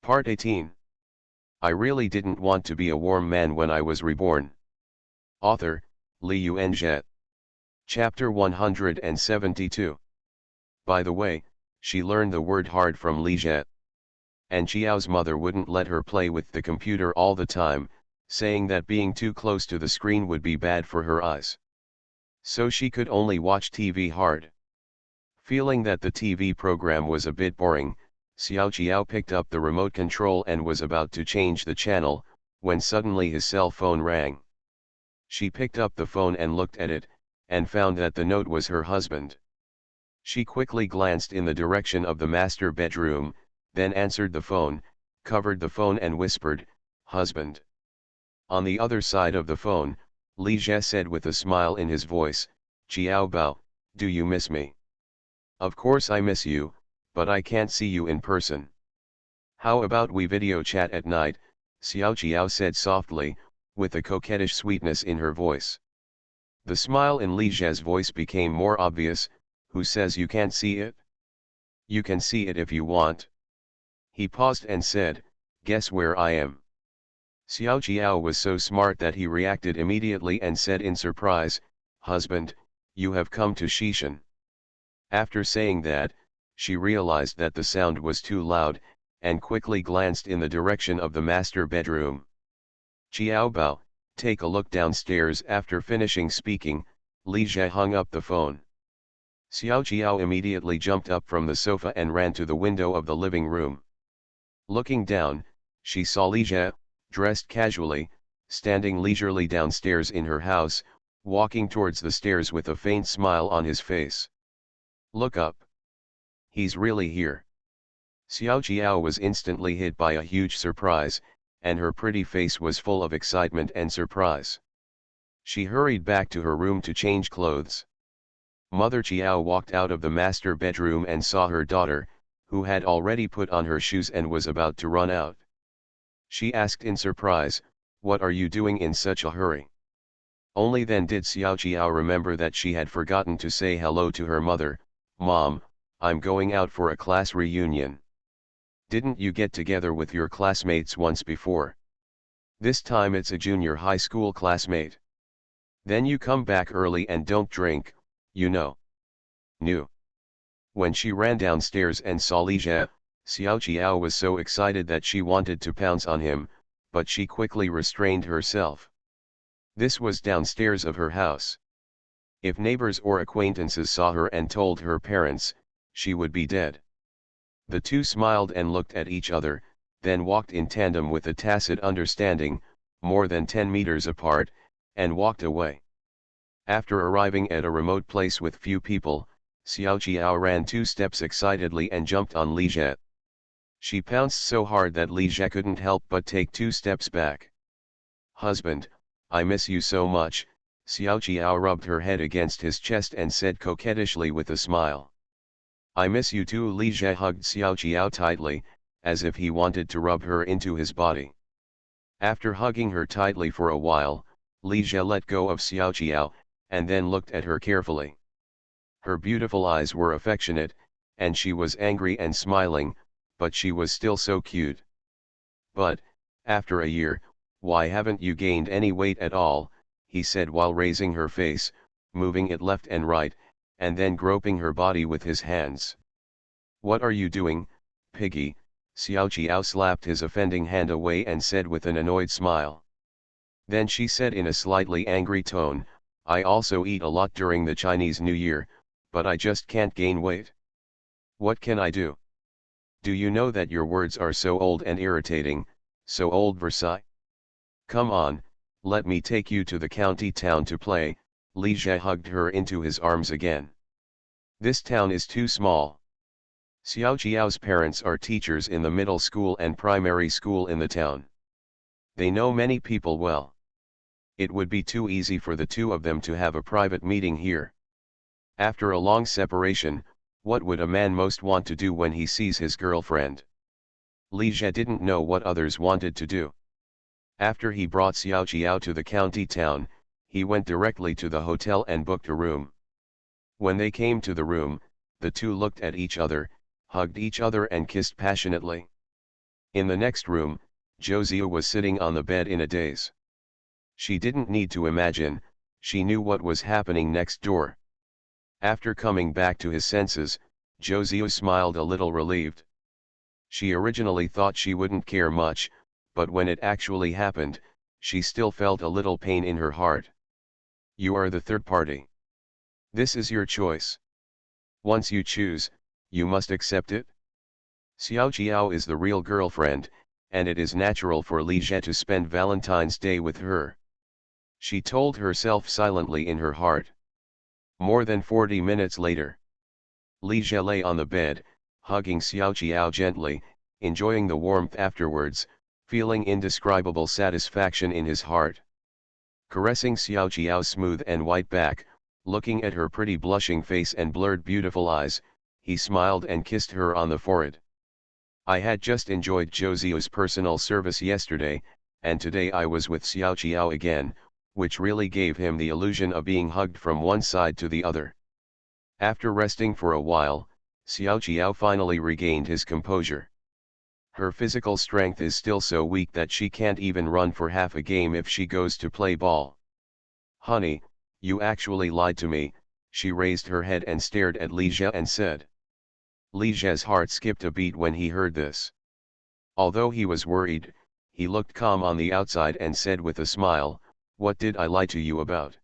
Part 18. I really didn't want to be a warm man when I was reborn. Author, Li Yuanzhe. Chapter 172. By the way, she learned the word hard from Li Zhe. And Jiao's mother wouldn't let her play with the computer all the time, saying that being too close to the screen would be bad for her eyes. So she could only watch TV hard. Feeling that the TV program was a bit boring, Xiao Jiao picked up the remote control and was about to change the channel, when suddenly his cell phone rang. She picked up the phone and looked at it, and found that the note was her husband. She quickly glanced in the direction of the master bedroom, then answered the phone, covered the phone and whispered, "Husband." On the other side of the phone, Li Zhe said with a smile in his voice, "Jiao Bao, do you miss me?" "Of course I miss you, but I can't see you in person." "How about we video chat at night?" Xiao Jiao said softly, with a coquettish sweetness in her voice. The smile in Li Zhe's voice became more obvious. "Who says you can't see it? You can see it if you want." He paused and said, "Guess where I am?" Xiao Jiao was so smart that he reacted immediately and said in surprise, "Husband, you have come to Shishan." After saying that, she realized that the sound was too loud, and quickly glanced in the direction of the master bedroom. "Jiao Bao, take a look downstairs." After finishing speaking, Li Zhe hung up the phone. Xiao Jiao immediately jumped up from the sofa and ran to the window of the living room. Looking down, she saw Li Zhe, dressed casually, standing leisurely downstairs in her house, walking towards the stairs with a faint smile on his face. "Look up. He's really here." Xiao Jiao was instantly hit by a huge surprise, and her pretty face was full of excitement and surprise. She hurried back to her room to change clothes. Mother Jiao walked out of the master bedroom and saw her daughter, who had already put on her shoes and was about to run out. She asked in surprise, "What are you doing in such a hurry?" Only then did Xiao Jiao remember that she had forgotten to say hello to her mother. "Mom, I'm going out for a class reunion." "Didn't you get together with your classmates once before? This time it's a junior high school classmate. Then you come back early and don't drink, you know." "No." When she ran downstairs and saw Li Zhe, Xiao Jiao was so excited that she wanted to pounce on him, but she quickly restrained herself. This was downstairs of her house. If neighbors or acquaintances saw her and told her parents, she would be dead. The two smiled and looked at each other, then walked in tandem with a tacit understanding, more than 10 meters apart, and walked away. After arriving at a remote place with few people, Xiao Jiao ran 2 steps excitedly and jumped on Li Zhe. She pounced so hard that Li Zhe couldn't help but take 2 steps back. "Husband, I miss you so much." Xiao Jiao rubbed her head against his chest and said coquettishly with a smile. "I miss you too." Li Zhe hugged Xiao Jiao tightly, as if he wanted to rub her into his body. After hugging her tightly for a while, Li Zhe let go of Xiao Jiao, and then looked at her carefully. Her beautiful eyes were affectionate, and she was angry and smiling, but she was still so cute. "But, after a year, why haven't you gained any weight at all?" he said while raising her face, moving it left and right, and then groping her body with his hands. "What are you doing, piggy?" Xiao Jiao slapped his offending hand away and said with an annoyed smile. Then she said in a slightly angry tone, "I also eat a lot during the Chinese New Year, but I just can't gain weight. What can I do? Do you know that your words are so old and irritating, so old Versailles? Come on, let me take you to the county town to play." Li Zhe hugged her into his arms again. "This town is too small." Xiao Jiao's parents are teachers in the middle school and primary school in the town. They know many people well. It would be too easy for the two of them to have a private meeting here. After a long separation, what would a man most want to do when he sees his girlfriend? Li Zhe didn't know what others wanted to do. After he brought Xiao Jiao to the county town, he went directly to the hotel and booked a room. When they came to the room, the two looked at each other, hugged each other and kissed passionately. In the next room, Josiah was sitting on the bed in a daze. She didn't need to imagine, she knew what was happening next door. After coming back to his senses, Josiah smiled a little relieved. She originally thought she wouldn't care much, but when it actually happened, she still felt a little pain in her heart. You are the third party. This is your choice. Once you choose, you must accept it. Xiao Jiao is the real girlfriend, and it is natural for Li Jie to spend Valentine's Day with her. She told herself silently in her heart. More than 40 minutes later, Li Jie lay on the bed, hugging Xiao Jiao gently, enjoying the warmth afterwards, feeling indescribable satisfaction in his heart. Caressing Xiao Jiao's smooth and white back, looking at her pretty blushing face and blurred beautiful eyes, he smiled and kissed her on the forehead. I had just enjoyed Josiah's personal service yesterday, and today I was with Xiao Jiao again, which really gave him the illusion of being hugged from one side to the other. After resting for a while, Xiao Jiao finally regained his composure. Her physical strength is still so weak that she can't even run for half a game if she goes to play ball. Honey, you actually lied to me, she raised her head and stared at Li Jie and said. Li Jie's heart skipped a beat when he heard this. Although he was worried, he looked calm on the outside and said with a smile, "What did I lie to you about?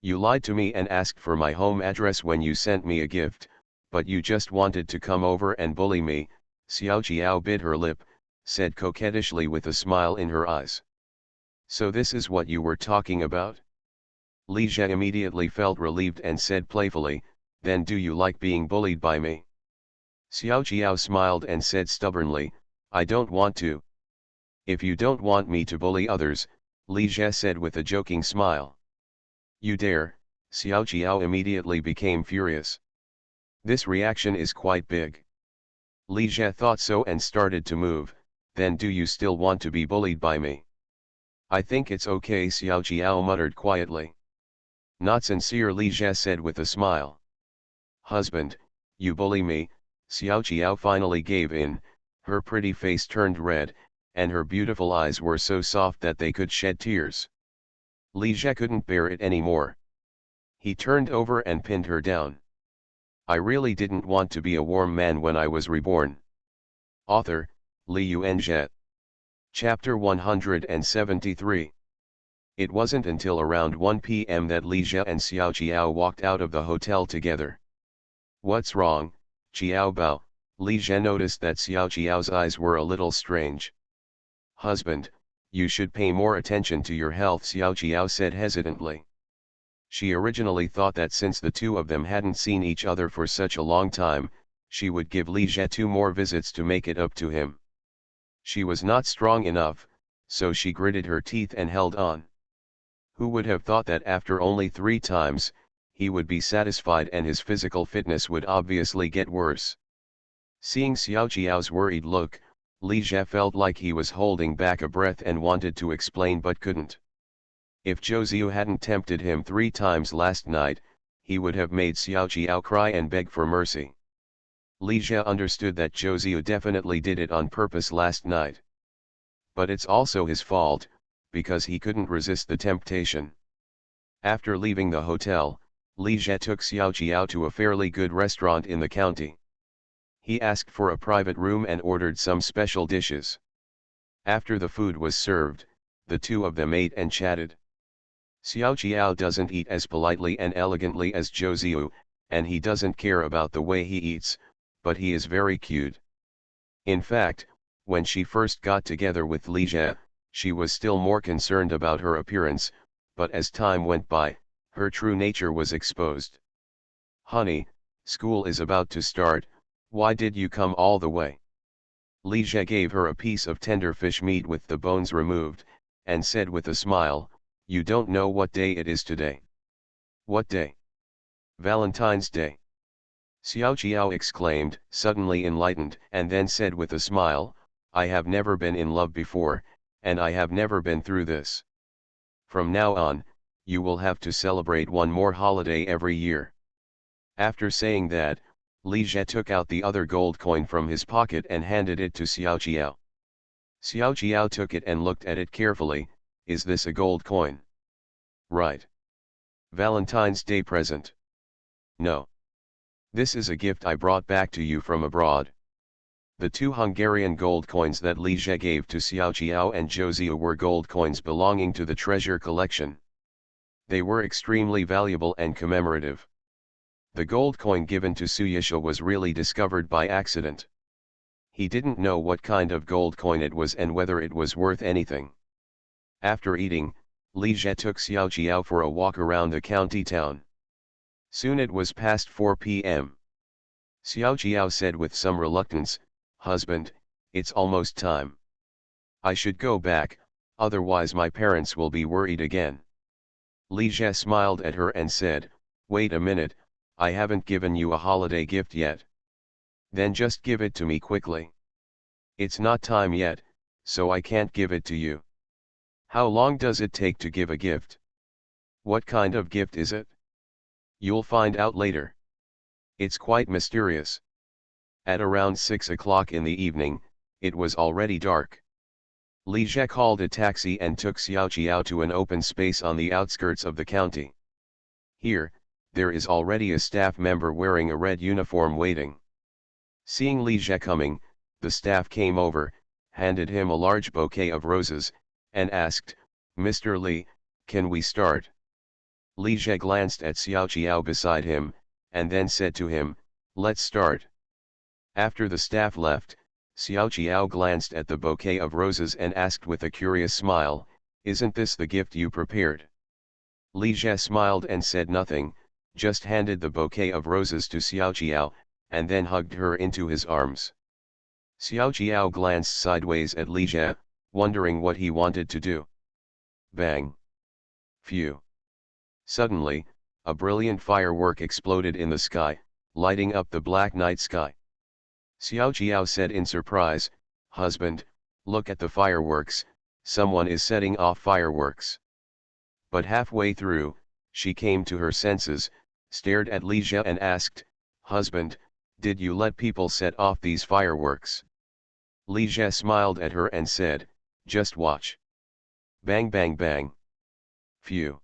You lied to me and asked for my home address when you sent me a gift, but you just wanted to come over and bully me." Xiao Jiao bit her lip, said coquettishly with a smile in her eyes. "So this is what you were talking about?" Li Jie immediately felt relieved and said playfully, "Then do you like being bullied by me?" Xiao Jiao smiled and said stubbornly, "I don't want to." "If you don't want me to bully others," Li Jie said with a joking smile. "You dare?" Xiao Jiao immediately became furious. This reaction is quite big. Li Jie thought so and started to move. "Then do you still want to be bullied by me?" "I think it's okay," Xiao Jiao muttered quietly. "Not sincere," Li Jie said with a smile. "Husband, you bully me." Xiao Jiao finally gave in, her pretty face turned red, and her beautiful eyes were so soft that they could shed tears. Li Jie couldn't bear it anymore. He turned over and pinned her down. I really didn't want to be a warm man when I was reborn. Author, Li Yuanjie. Chapter 173. It wasn't until around 1 p.m. that Li Jie and Xiao Jiao walked out of the hotel together. "What's wrong, Jiao Bao?" Li Jie noticed that Xiao Jiao's eyes were a little strange. "Husband, you should pay more attention to your health," Xiao Jiao said hesitantly. She originally thought that since the two of them hadn't seen each other for such a long time, she would give Li Jie 2 more visits to make it up to him. She was not strong enough, so she gritted her teeth and held on. Who would have thought that after only 3 times, he would be satisfied and his physical fitness would obviously get worse. Seeing Xiao Jiao's worried look, Li Jie felt like he was holding back a breath and wanted to explain but couldn't. If Josiah hadn't tempted him 3 times last night, he would have made Xiao Jiao cry and beg for mercy. Li Jie understood that Josiah definitely did it on purpose last night. But it's also his fault, because he couldn't resist the temptation. After leaving the hotel, Li Jie took Xiao Jiao to a fairly good restaurant in the county. He asked for a private room and ordered some special dishes. After the food was served, the two of them ate and chatted. Xiao Jiao doesn't eat as politely and elegantly as Josiah, and he doesn't care about the way he eats, but he is very cute. In fact, when she first got together with Li Jie, she was still more concerned about her appearance, but as time went by, her true nature was exposed. "Honey, school is about to start, why did you come all the way?" Li Jie gave her a piece of tender fish meat with the bones removed, and said with a smile, "You don't know what day it is today." "What day?" "Valentine's Day." Xiao Jiao exclaimed, suddenly enlightened, and then said with a smile, "I have never been in love before, and I have never been through this. From now on, you will have to celebrate one more holiday every year." After saying that, Li Jie took out the other gold coin from his pocket and handed it to Xiao Jiao. Xiao Jiao took it and looked at it carefully. Is this a gold coin? Right. Valentine's Day present. No. This is a gift I brought back to you from abroad. The 2 Hungarian gold coins that Li Jie gave to Xiao Jiao and Zhou were gold coins belonging to the treasure collection. They were extremely valuable and commemorative. The gold coin given to Su Yisha was really discovered by accident. He didn't know what kind of gold coin it was and whether it was worth anything. After eating, Li Jie took Xiao Jiao for a walk around the county town. Soon it was past 4 p.m. Xiao Jiao said with some reluctance, "Husband, it's almost time. I should go back, otherwise my parents will be worried again." Li Jie smiled at her and said, "Wait a minute, I haven't given you a holiday gift yet. Then just give it to me quickly. It's not time yet, so I can't give it to you." "How long does it take to give a gift? What kind of gift is it?" "You'll find out later. It's quite mysterious." At around 6 o'clock in the evening, it was already dark. Li Jie called a taxi and took Xiao Jiao to an open space on the outskirts of the county. Here, there is already a staff member wearing a red uniform waiting. Seeing Li Jie coming, the staff came over, handed him a large bouquet of roses, and asked, "Mr. Li, can we start?" Li Jie glanced at Xiao Jiao beside him, and then said to him, "Let's start." After the staff left, Xiao Jiao glanced at the bouquet of roses and asked with a curious smile, "Isn't this the gift you prepared?" Li Jie smiled and said nothing, just handed the bouquet of roses to Xiao Jiao, and then hugged her into his arms. Xiao Jiao glanced sideways at Li Jie, wondering what he wanted to do. Bang! Phew! Suddenly, a brilliant firework exploded in the sky, lighting up the black night sky. Xiao Jiao said in surprise, "Husband, look at the fireworks, someone is setting off fireworks." But halfway through, she came to her senses, stared at Li Jie and asked, "Husband, did you let people set off these fireworks?" Li Jie smiled at her and said, "Just watch. Bang bang bang. Phew."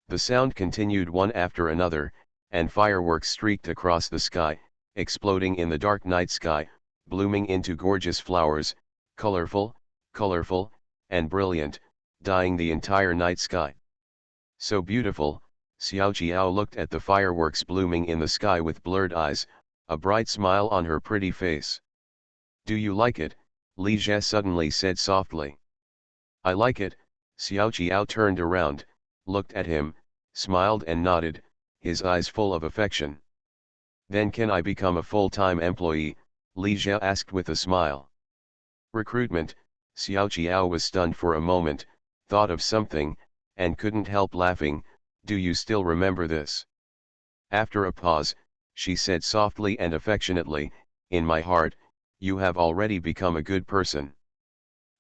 The sound continued one after another, and fireworks streaked across the sky, exploding in the dark night sky, blooming into gorgeous flowers, colorful, and brilliant, dyeing the entire night sky. So beautiful, Xiao Jiao looked at the fireworks blooming in the sky with blurred eyes, a bright smile on her pretty face. "Do you like it?" Li Jie suddenly said softly. "I like it." Xiao Jiao turned around, looked at him, smiled and nodded, his eyes full of affection. "Then can I become a full-time employee?" Li Jie asked with a smile. "Recruitment?" Xiao Jiao was stunned for a moment, thought of something, and couldn't help laughing. "Do you still remember this?" After a pause, she said softly and affectionately, "In my heart, you have already become a good person."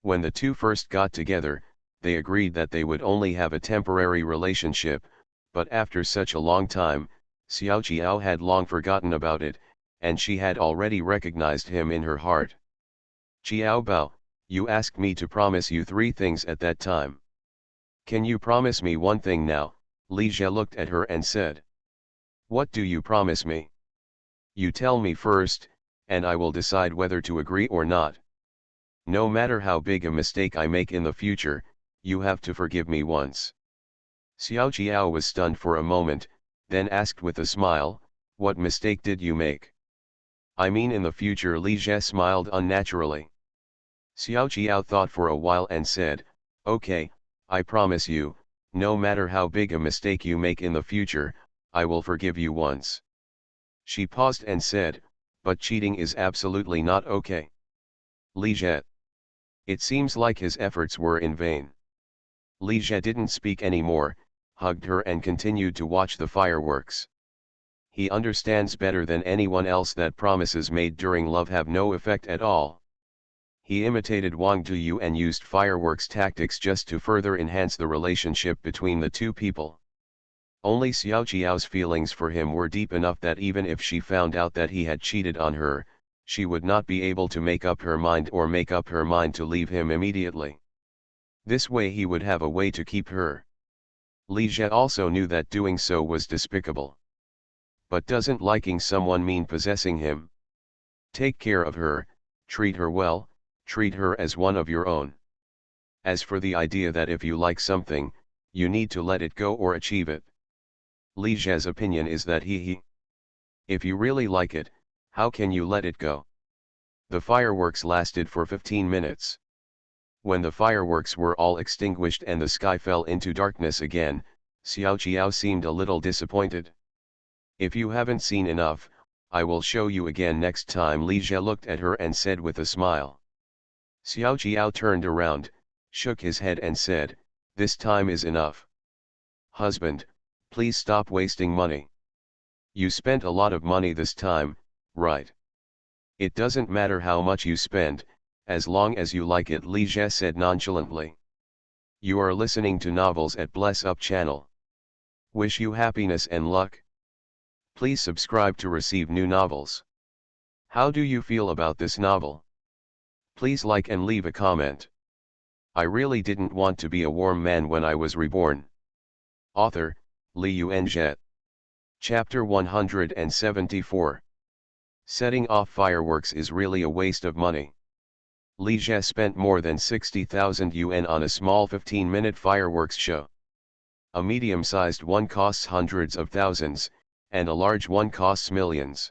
When the two first got together, they agreed that they would only have a temporary relationship, but after such a long time, Xiao Jiao had long forgotten about it, and she had already recognized him in her heart. "Jiao Bao, you asked me to promise you 3 things at that time. Can you promise me one thing now?" Li Jie looked at her and said. "What do you promise me? You tell me first, and I will decide whether to agree or not. No matter how big a mistake I make in the future, you have to forgive me once." Xiao Jiao was stunned for a moment, then asked with a smile, "What mistake did you make?" "I mean in the future." Li Jie smiled unnaturally. Xiao Jiao thought for a while and said, "Okay, I promise you, no matter how big a mistake you make in the future, I will forgive you once." She paused and said, "But cheating is absolutely not okay." Li Jie. It seems like his efforts were in vain. Li Jie didn't speak anymore, hugged her and continued to watch the fireworks. He understands better than anyone else that promises made during love have no effect at all. He imitated Wang Duyu and used fireworks tactics just to further enhance the relationship between the two people. Only Xiao Jiao's feelings for him were deep enough that even if she found out that he had cheated on her, she would not be able to make up her mind or make up her mind to leave him immediately. This way he would have a way to keep her. Li Jie also knew that doing so was despicable. But doesn't liking someone mean possessing him? Take care of her, treat her well, treat her as one of your own. As for the idea that if you like something, you need to let it go or achieve it. Li Jie's opinion is that if you really like it, how can you let it go? The fireworks lasted for 15 minutes. When the fireworks were all extinguished and the sky fell into darkness again, Xiao Qiao seemed a little disappointed. If you haven't seen enough, I will show you again next time. Li Jie looked at her and said with a smile. Xiao Qiao turned around, shook his head and said, "This time is enough. Husband, please stop wasting money. You spent a lot of money this time, right? It doesn't matter how much you spend, as long as you like it," Li Jie said nonchalantly. You are listening to Novels at Bless Up channel. Wish you happiness and luck. Please subscribe to receive new novels. How do you feel about this novel? Please like and leave a comment. I really didn't want to be a warm man when I was reborn. Author, Li Yuanjie. Chapter 174. Setting off fireworks is really a waste of money. Li Jie spent more than 60,000 yuan on a small 15-minute fireworks show. A medium-sized one costs hundreds of thousands, and a large one costs millions.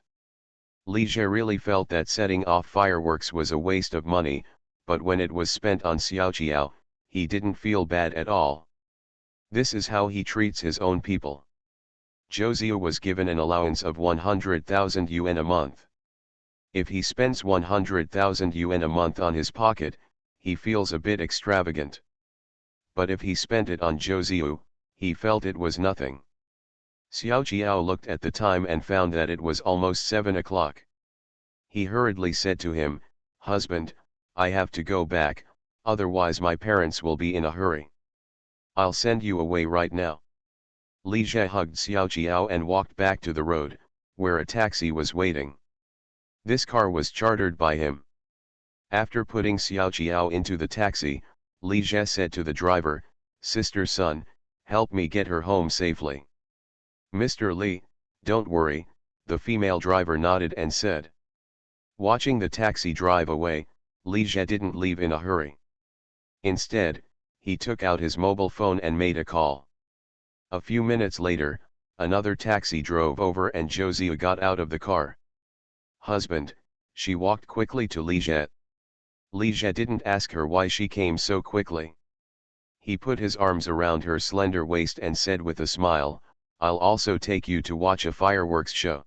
Li Jie really felt that setting off fireworks was a waste of money, but when it was spent on Xiao Qiao, he didn't feel bad at all. This is how he treats his own people. Zhou Ziyu was given an allowance of 100,000 yuan a month. If he spends 100,000 yuan a month on his pocket, he feels a bit extravagant. But if he spent it on Zhou Ziyu, he felt it was nothing. Xiao Qiao looked at the time and found that it was almost 7 o'clock. He hurriedly said to him, "Husband, I have to go back, otherwise my parents will be in a hurry. I'll send you away right now." Li Jie hugged Xiao Qiao and walked back to the road, where a taxi was waiting. This car was chartered by him. After putting Xiao Qiao into the taxi, Li Jie said to the driver, "Sister son, help me get her home safely." "Mr. Li, don't worry," the female driver nodded and said. Watching the taxi drive away, Li Jie didn't leave in a hurry. Instead, he took out his mobile phone and made a call. A few minutes later, another taxi drove over and Zhou Ziyu got out of the car. "Husband," she walked quickly to Li Jie. Li Jie didn't ask her why she came so quickly. He put his arms around her slender waist and said with a smile, "I'll also take you to watch a fireworks show."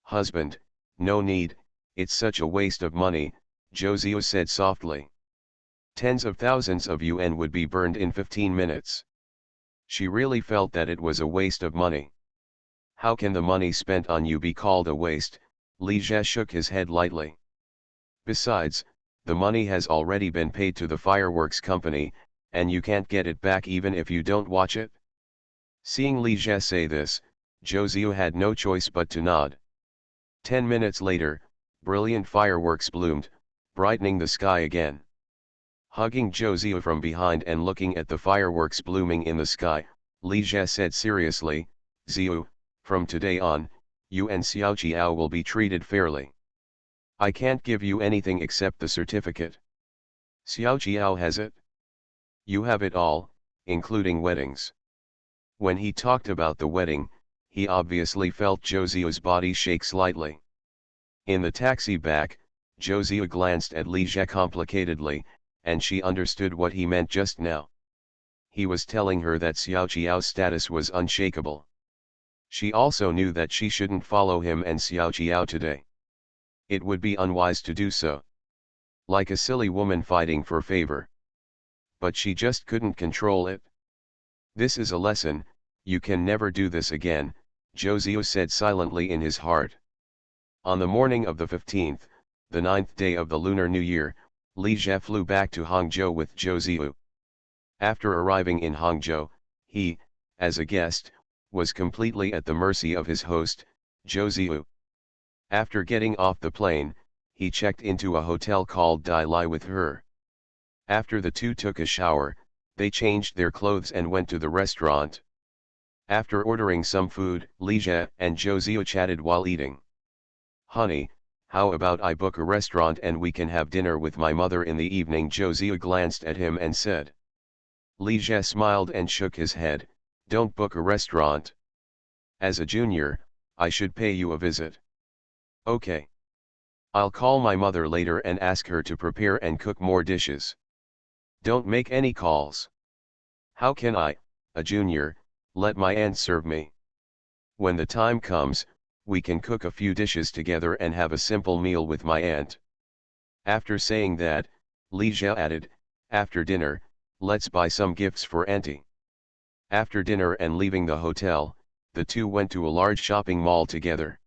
"Husband, no need, it's such a waste of money," Zhou Ziyu said softly. Tens of thousands of yuan would be burned in 15 minutes. She really felt that it was a waste of money. "How can the money spent on you be called a waste?" Li Jie shook his head lightly. "Besides, the money has already been paid to the fireworks company, and you can't get it back even if you don't watch it." Seeing Li Jie say this, Zhou Ziyu had no choice but to nod. 10 minutes later, brilliant fireworks bloomed, brightening the sky again. Hugging Zhou Ziyu from behind and looking at the fireworks blooming in the sky, Li Jie said seriously, "Ziyu, from today on, you and Xiao Qiao will be treated fairly. I can't give you anything except the certificate. Xiao Qiao has it. You have it all, including weddings." When he talked about the wedding, he obviously felt Zhou Ziyu's body shake slightly. In the taxi back, Zhou Ziyu glanced at Li Jie complicatedly, and she understood what he meant just now. He was telling her that Xiao Qiao's status was unshakable. She also knew that she shouldn't follow him and Xiao Qiao today. It would be unwise to do so. Like a silly woman fighting for favor. But she just couldn't control it. "This is a lesson, you can never do this again," Zhou Ziyu said silently in his heart. On the morning of the 15th, the 9th day of the Lunar New Year, Li Jie flew back to Hangzhou with Zhou Ziyu. After arriving in Hangzhou, he, as a guest, was completely at the mercy of his host, Zhou Ziyu. After getting off the plane, he checked into a hotel called Dai Lai with her. After the two took a shower, they changed their clothes and went to the restaurant. After ordering some food, Li Jie and Zhou Ziyu chatted while eating. "Honey, how about I book a restaurant and we can have dinner with my mother in the evening?" Zhou Ziyu glanced at him and said. Li Jie smiled and shook his head. "Don't book a restaurant. As a junior, I should pay you a visit." "Okay. I'll call my mother later and ask her to prepare and cook more dishes." "Don't make any calls." "How can I, a junior, let my aunt serve me? When the time comes, we can cook a few dishes together and have a simple meal with my aunt." After saying that, Li Jie added, "After dinner, let's buy some gifts for auntie." After dinner and leaving the hotel, the two went to a large shopping mall together.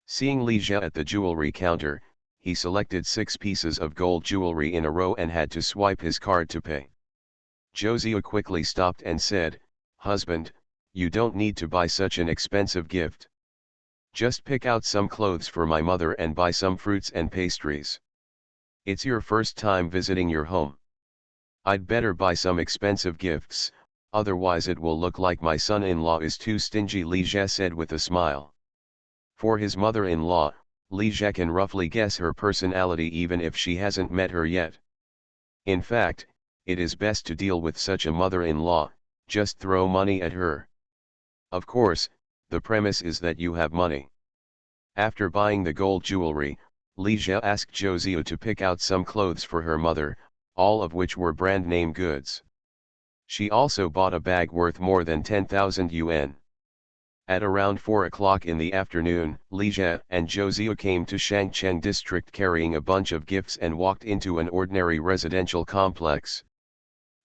Seeing Li Jie at the jewelry counter, he selected 6 pieces of gold jewelry in a row and had to swipe his card to pay. Zhou Ziyu quickly stopped and said, "Husband, you don't need to buy such an expensive gift. Just pick out some clothes for my mother and buy some fruits and pastries. It's your first time visiting your home. I'd better buy some expensive gifts, otherwise it will look like my son-in-law is too stingy," Li Jie said with a smile. For his mother-in-law, Li Jie can roughly guess her personality even if she hasn't met her yet. In fact, it is best to deal with such a mother-in-law, just throw money at her. Of course, the premise is that you have money. After buying the gold jewelry, Li Jie asked Zhou Ziyu to pick out some clothes for her mother, all of which were brand-name goods. She also bought a bag worth more than 10,000 yuan. At around 4 o'clock in the afternoon, Li Jie and Zhou Ziyu came to Shangcheng district carrying a bunch of gifts and walked into an ordinary residential complex.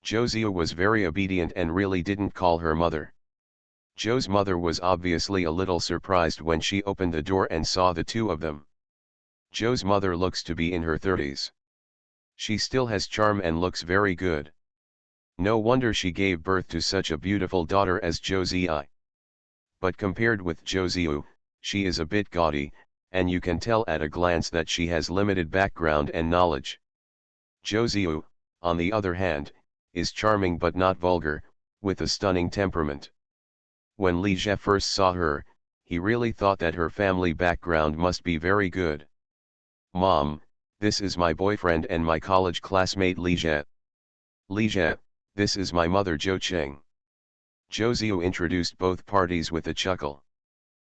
Zhou Ziyu was very obedient and really didn't call her mother. Zhou's mother was obviously a little surprised when she opened the door and saw the two of them. Zhou's mother looks to be in her 30s. She still has charm and looks very good. No wonder she gave birth to such a beautiful daughter as Zhou Ziyi. But compared with Zhou Ziyu, she is a bit gaudy, and you can tell at a glance that she has limited background and knowledge. Zhou Ziyu, on the other hand, is charming but not vulgar, with a stunning temperament. When Li Jie first saw her, he really thought that her family background must be very good. "Mom, this is my boyfriend and my college classmate Li Jie. Li Jie, this is my mother Zhou Qing." Zhou Ziyu introduced both parties with a chuckle.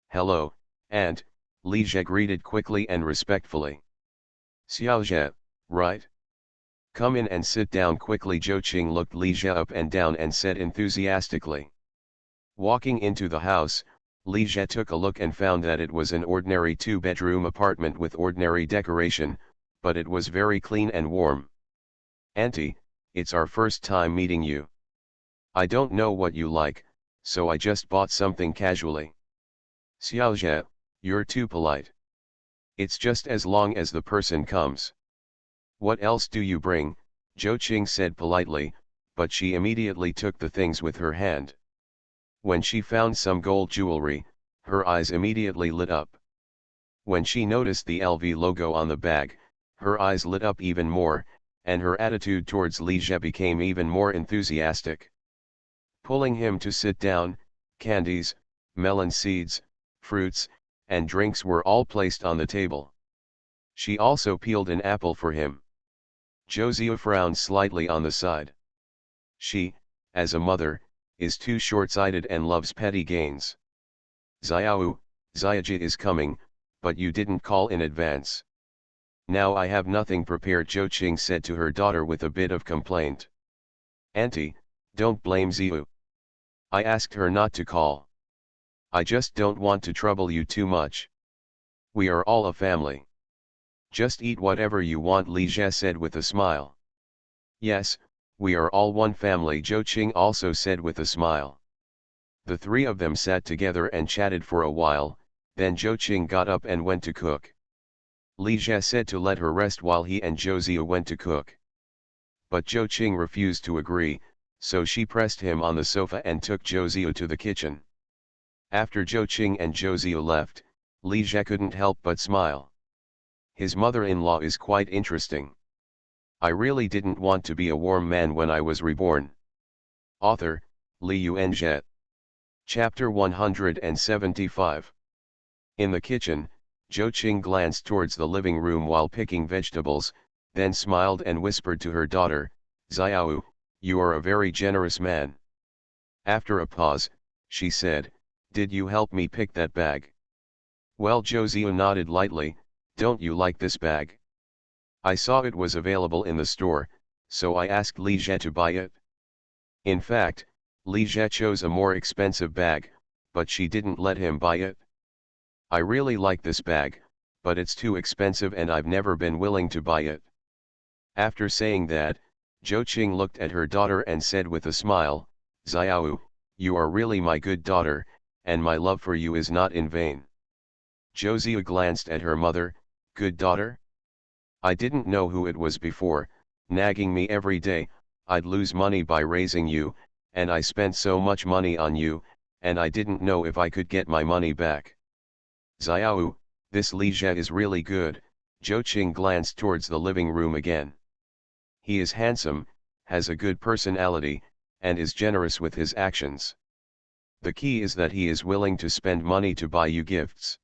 "Hello, Aunt," Li Jie greeted quickly and respectfully. "Xiao Jie, right? Come in and sit down quickly." Zhou Qing looked Li Jie up and down and said enthusiastically. Walking into the house, Li Jie took a look and found that it was an ordinary 2-bedroom apartment with ordinary decoration, but it was very clean and warm. "Auntie, it's our first time meeting you. I don't know what you like, so I just bought something casually." "Xiao Jie, you're too polite. It's just as long as the person comes." "What else do you bring?" Zhou Qing said politely, but she immediately took the things with her hand. When she found some gold jewelry, her eyes immediately lit up. When she noticed the LV logo on the bag, her eyes lit up even more, and her attitude towards Li Jie became even more enthusiastic. Pulling him to sit down, candies, melon seeds, fruits, and drinks were all placed on the table. She also peeled an apple for him. Zhou Ziyu frowned slightly on the side. She, as a mother, is too short-sighted and loves petty gains. "Xiao, Xiaoji is coming, but you didn't call in advance." "Now I have nothing prepared," Zhou Qing said to her daughter with a bit of complaint. "Auntie, don't blame Ziyu. I asked her not to call. I just don't want to trouble you too much. We are all a family. Just eat whatever you want," Li Jie said with a smile. "Yes, we are all one family," Zhou Qing also said with a smile. The three of them sat together and chatted for a while, then Zhou Qing got up and went to cook. Li Jie said to let her rest while he and Zhou Ziyu went to cook. But Zhou Qing refused to agree, so she pressed him on the sofa and took Zhou Ziyu to the kitchen. After Zhou Qing and Zhou Ziyu left, Li Jie couldn't help but smile. His mother-in-law is quite interesting. I really didn't want to be a warm man when I was reborn. Author, Li Yuanjie. Chapter 175. In the kitchen, Zhou Qing glanced towards the living room while picking vegetables, then smiled and whispered to her daughter, Xiao, you are a very generous man. After a pause, she said, did you help me pick that bag? Well, Zhou Ziyu nodded lightly, don't you like this bag? I saw it was available in the store, so I asked Li Jie to buy it. In fact, Li Jie chose a more expensive bag, but she didn't let him buy it. I really like this bag, but it's too expensive and I've never been willing to buy it. After saying that, Zhou Qing looked at her daughter and said with a smile, Xiao, you are really my good daughter, and my love for you is not in vain. Zhou Ziyu glanced at her mother, good daughter? I didn't know who it was before, nagging me every day, I'd lose money by raising you, and I spent so much money on you, and I didn't know if I could get my money back. Xiao, this Li Jie is really good. Zhou Qing glanced towards the living room again. He is handsome, has a good personality, and is generous with his actions. The key is that he is willing to spend money to buy you gifts.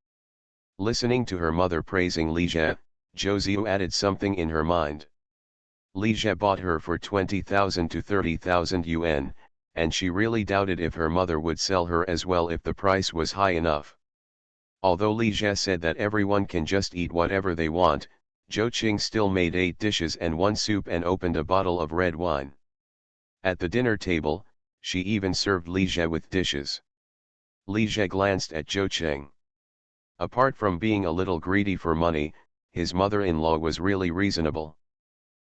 Listening to her mother praising Li Jie, Zhou Ziyu added something in her mind. Li Jie bought her for 20,000 to 30,000 yuan, and she really doubted if her mother would sell her as well if the price was high enough. Although Li Jie said that everyone can just eat whatever they want, Zhou Qing still made 8 dishes and 1 soup and opened a bottle of red wine. At the dinner table, she even served Li Jie with dishes. Li Jie glanced at Zhou Qing. Apart from being a little greedy for money, his mother-in-law was really reasonable.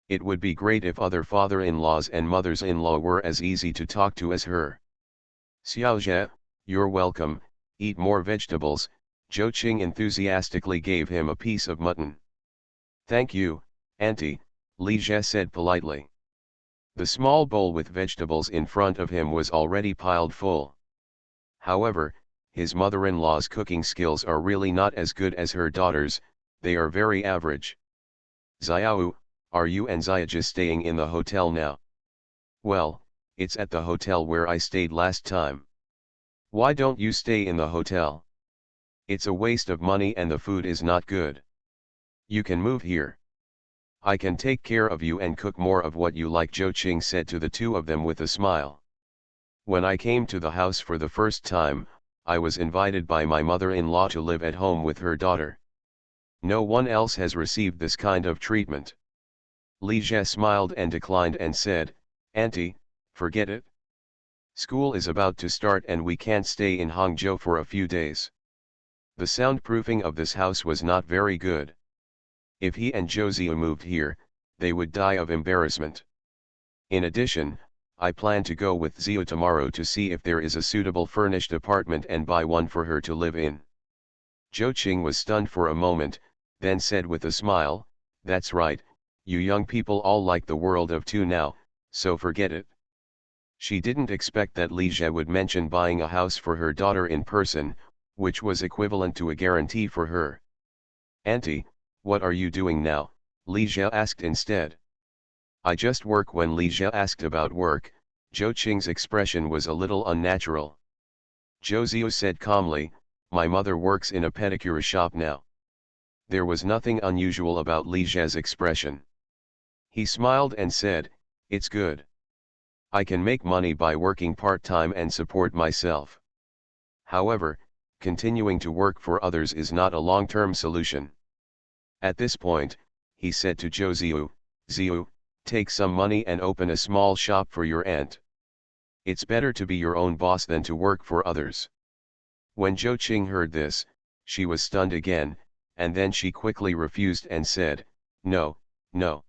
It would be great if other father-in-laws and mothers-in-law were as easy to talk to as her. Xiaojie, you're welcome, eat more vegetables. Zhou Qing enthusiastically gave him a piece of mutton. Thank you, Auntie, Li Jie said politely. The small bowl with vegetables in front of him was already piled full. However, his mother-in-law's cooking skills are really not as good as her daughter's, they are very average. Xiao, are you and Xiaojie staying in the hotel now? Well, it's at the hotel where I stayed last time. Why don't you stay in the hotel? It's a waste of money and the food is not good. You can move here. I can take care of you and cook more of what you like, Zhou Qing said to the two of them with a smile. When I came to the house for the first time, I was invited by my mother-in-law to live at home with her daughter. No one else has received this kind of treatment. Li Jie smiled and declined and said, Auntie, forget it. School is about to start and we can't stay in Hangzhou for a few days. The soundproofing of this house was not very good. If he and Zhou Ziyu moved here, they would die of embarrassment. In addition, I plan to go with Ziyu tomorrow to see if there is a suitable furnished apartment and buy one for her to live in. Zhou Qing was stunned for a moment, then said with a smile, that's right, you young people all like the world of two now, so forget it. She didn't expect that Li Jie would mention buying a house for her daughter in person, which was equivalent to a guarantee for her. Auntie, what are you doing now? Li Jie asked instead. I just work. When Li Jie asked about work, Zhou Qing's expression was a little unnatural. Zhou Ziyu said calmly, my mother works in a pedicure shop now. There was nothing unusual about Li Jie's expression. He smiled and said, it's good. I can make money by working part-time and support myself. However, continuing to work for others is not a long-term solution. At this point, he said to Zhou Ziyu, Ziyu, take some money and open a small shop for your aunt. It's better to be your own boss than to work for others. When Zhou Qing heard this, she was stunned again, and then she quickly refused and said, no, no.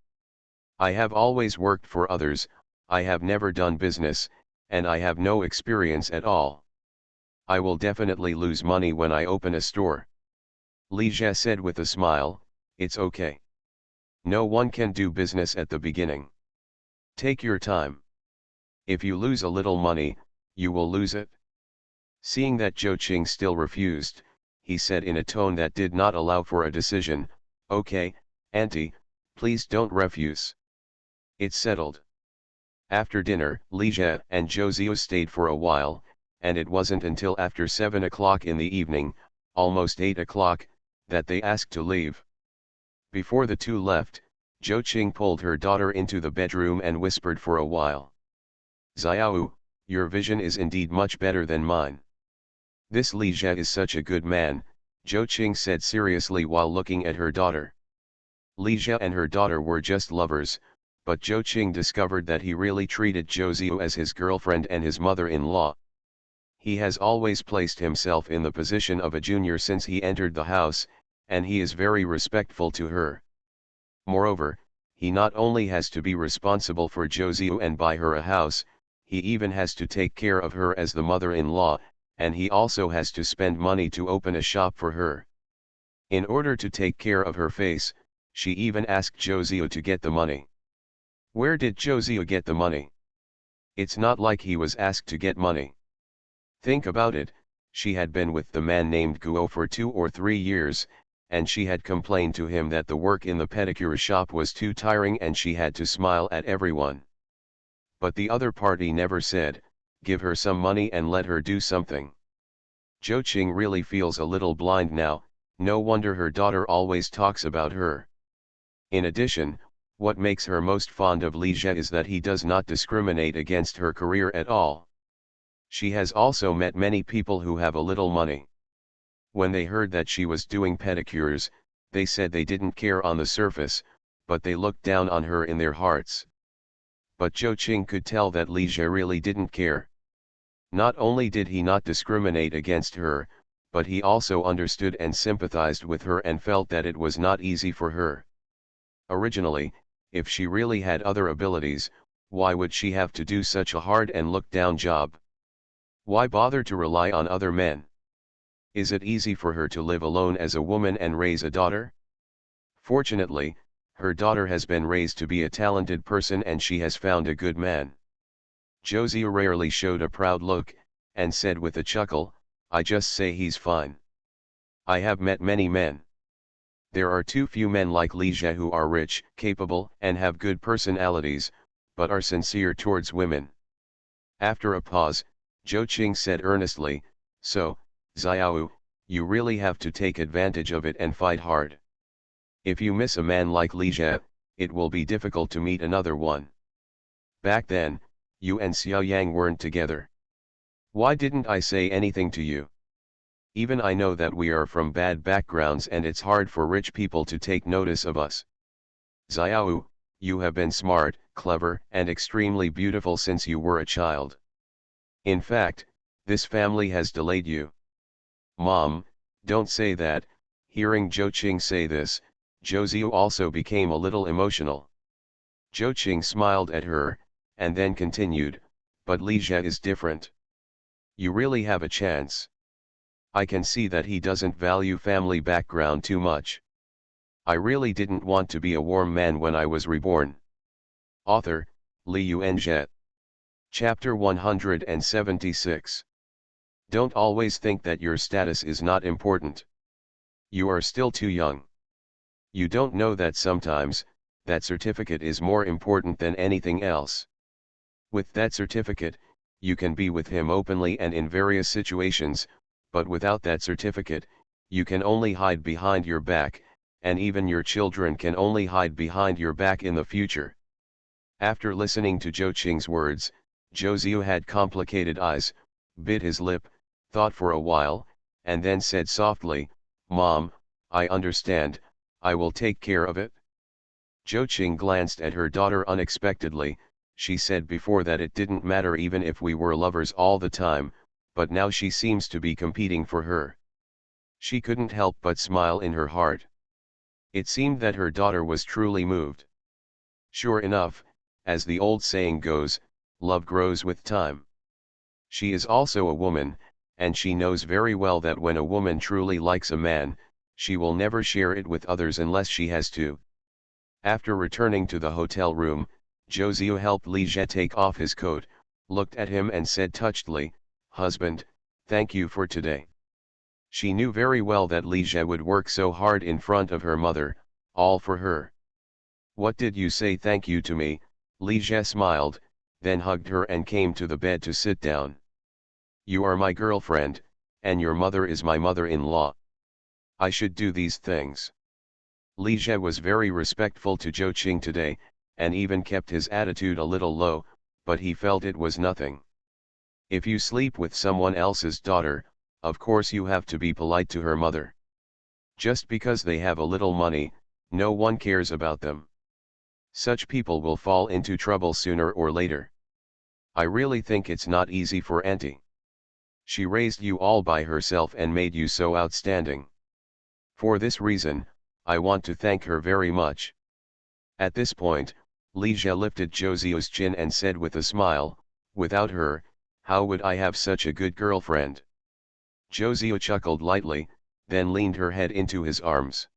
I have always worked for others, I have never done business, and I have no experience at all. I will definitely lose money when I open a store. Li Jie said with a smile, it's okay. No one can do business at the beginning. Take your time. If you lose a little money, you will lose it. Seeing that Zhou Qing still refused, he said in a tone that did not allow for a decision, Okay, auntie, please don't refuse. It's settled. After dinner, Ligia and Josio stayed for a while, and it wasn't until after 7 o'clock in the evening, almost 8 o'clock, that they asked to leave. Before the two left, Jo Ching pulled her daughter into the bedroom and whispered for a while. Xiao, your vision is indeed much better than mine. This Li Jie is such a good man, Jo Ching said seriously while looking at her daughter. Li Jie and her daughter were just lovers, but Jo Ching discovered that he really treated Josio as his girlfriend and his mother-in-law. He has always placed himself in the position of a junior since he entered the house, and he is very respectful to her. Moreover, he not only has to be responsible for Josio and buy her a house, he even has to take care of her as the mother-in-law, and he also has to spend money to open a shop for her. In order to take care of her face, she even asked Josio to get the money. Where did Josio get the money? It's not like he was asked to get money. Think about it, she had been with the man named Guo for 2 or 3 years, and she had complained to him that the work in the pedicure shop was too tiring and she had to smile at everyone. But the other party never said, give her some money and let her do something. Jo Ching really feels a little blind now, no wonder her daughter always talks about her. In addition, what makes her most fond of Li Jie is that he does not discriminate against her career at all. She has also met many people who have a little money. When they heard that she was doing pedicures, they said they didn't care on the surface, but they looked down on her in their hearts. But Jo Ching could tell that Li Jie really didn't care. Not only did he not discriminate against her, but he also understood and sympathized with her and felt that it was not easy for her. Originally, if she really had other abilities, why would she have to do such a hard and looked-down job? Why bother to rely on other men? Is it easy for her to live alone as a woman and raise a daughter? Fortunately, her daughter has been raised to be a talented person and she has found a good man. Josio rarely showed a proud look, and said with a chuckle, I just say he's fine. I have met many men. There are too few men like Li Jie who are rich, capable, and have good personalities, but are sincere towards women. After a pause, Jo Ching said earnestly, so, Xiao, you really have to take advantage of it and fight hard. If you miss a man like Li Jie, it will be difficult to meet another one. Back then, you and Xiao Yang weren't together. Why didn't I say anything to you? Even I know that we are from bad backgrounds and it's hard for rich people to take notice of us. Xiao, you have been smart, clever, and extremely beautiful since you were a child. In fact, this family has delayed you. Mom, don't say that. Hearing Jo Ching say this, Josio also became a little emotional. Jo Ching smiled at her, and then continued, but Li Jie is different. You really have a chance. I can see that he doesn't value family background too much. I really didn't want to be a warm man when I was reborn. Author, Li Yuanjie. Chapter 176. Don't always think that your status is not important. You are still too young. You don't know that sometimes, that certificate is more important than anything else. With that certificate, you can be with him openly and in various situations, but without that certificate, you can only hide behind your back, and even your children can only hide behind your back in the future. After listening to Jo Ching's words, Josio had complicated eyes, bit his lip, thought for a while, and then said softly, Mom, I understand, I will take care of it. Jo Ching glanced at her daughter unexpectedly. She said before that it didn't matter even if we were lovers all the time, but now she seems to be competing for her. She couldn't help but smile in her heart. It seemed that her daughter was truly moved. Sure enough, as the old saying goes, love grows with time. She is also a woman, and she knows very well that when a woman truly likes a man, she will never share it with others unless she has to. After returning to the hotel room, Josio helped Li Jie take off his coat, looked at him and said touchedly, Husband, thank you for today. She knew very well that Li Jie would work so hard in front of her mother, all for her. What did you say thank you to me? Li Jie smiled, then hugged her and came to the bed to sit down. You are my girlfriend, and your mother is my mother-in-law. I should do these things. Li Jie was very respectful to Zhou Qing today, and even kept his attitude a little low, but he felt it was nothing. If you sleep with someone else's daughter, of course you have to be polite to her mother. Just because they have a little money, no one cares about them. Such people will fall into trouble sooner or later. I really think it's not easy for Auntie. She raised you all by herself and made you so outstanding. For this reason, I want to thank her very much. At this point, Li Jie lifted Zhouziu's chin and said with a smile, without her, how would I have such a good girlfriend? Zhouziu chuckled lightly, then leaned her head into his arms.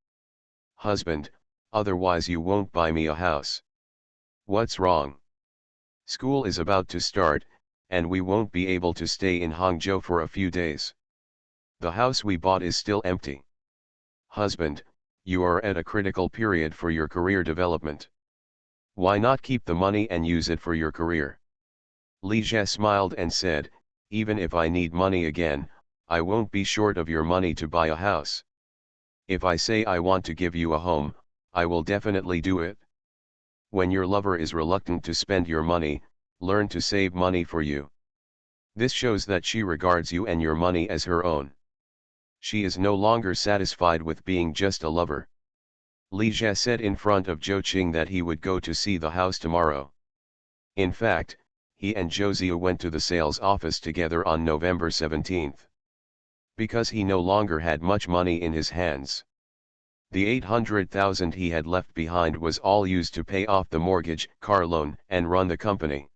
Husband, otherwise you won't buy me a house. What's wrong? School is about to start, and we won't be able to stay in Hangzhou for a few days. The house we bought is still empty. Husband, you are at a critical period for your career development. Why not keep the money and use it for your career? Li Jie smiled and said, even if I need money again, I won't be short of your money to buy a house. If I say I want to give you a home, I will definitely do it. When your lover is reluctant to spend your money, learn to save money for you. This shows that she regards you and your money as her own. She is no longer satisfied with being just a lover. Li Jie said in front of Zhou Qing that he would go to see the house tomorrow. In fact, he and Zhouziu went to the sales office together on November 17th. Because he no longer had much money in his hands. The 800,000 he had left behind was all used to pay off the mortgage, car loan, and run the company.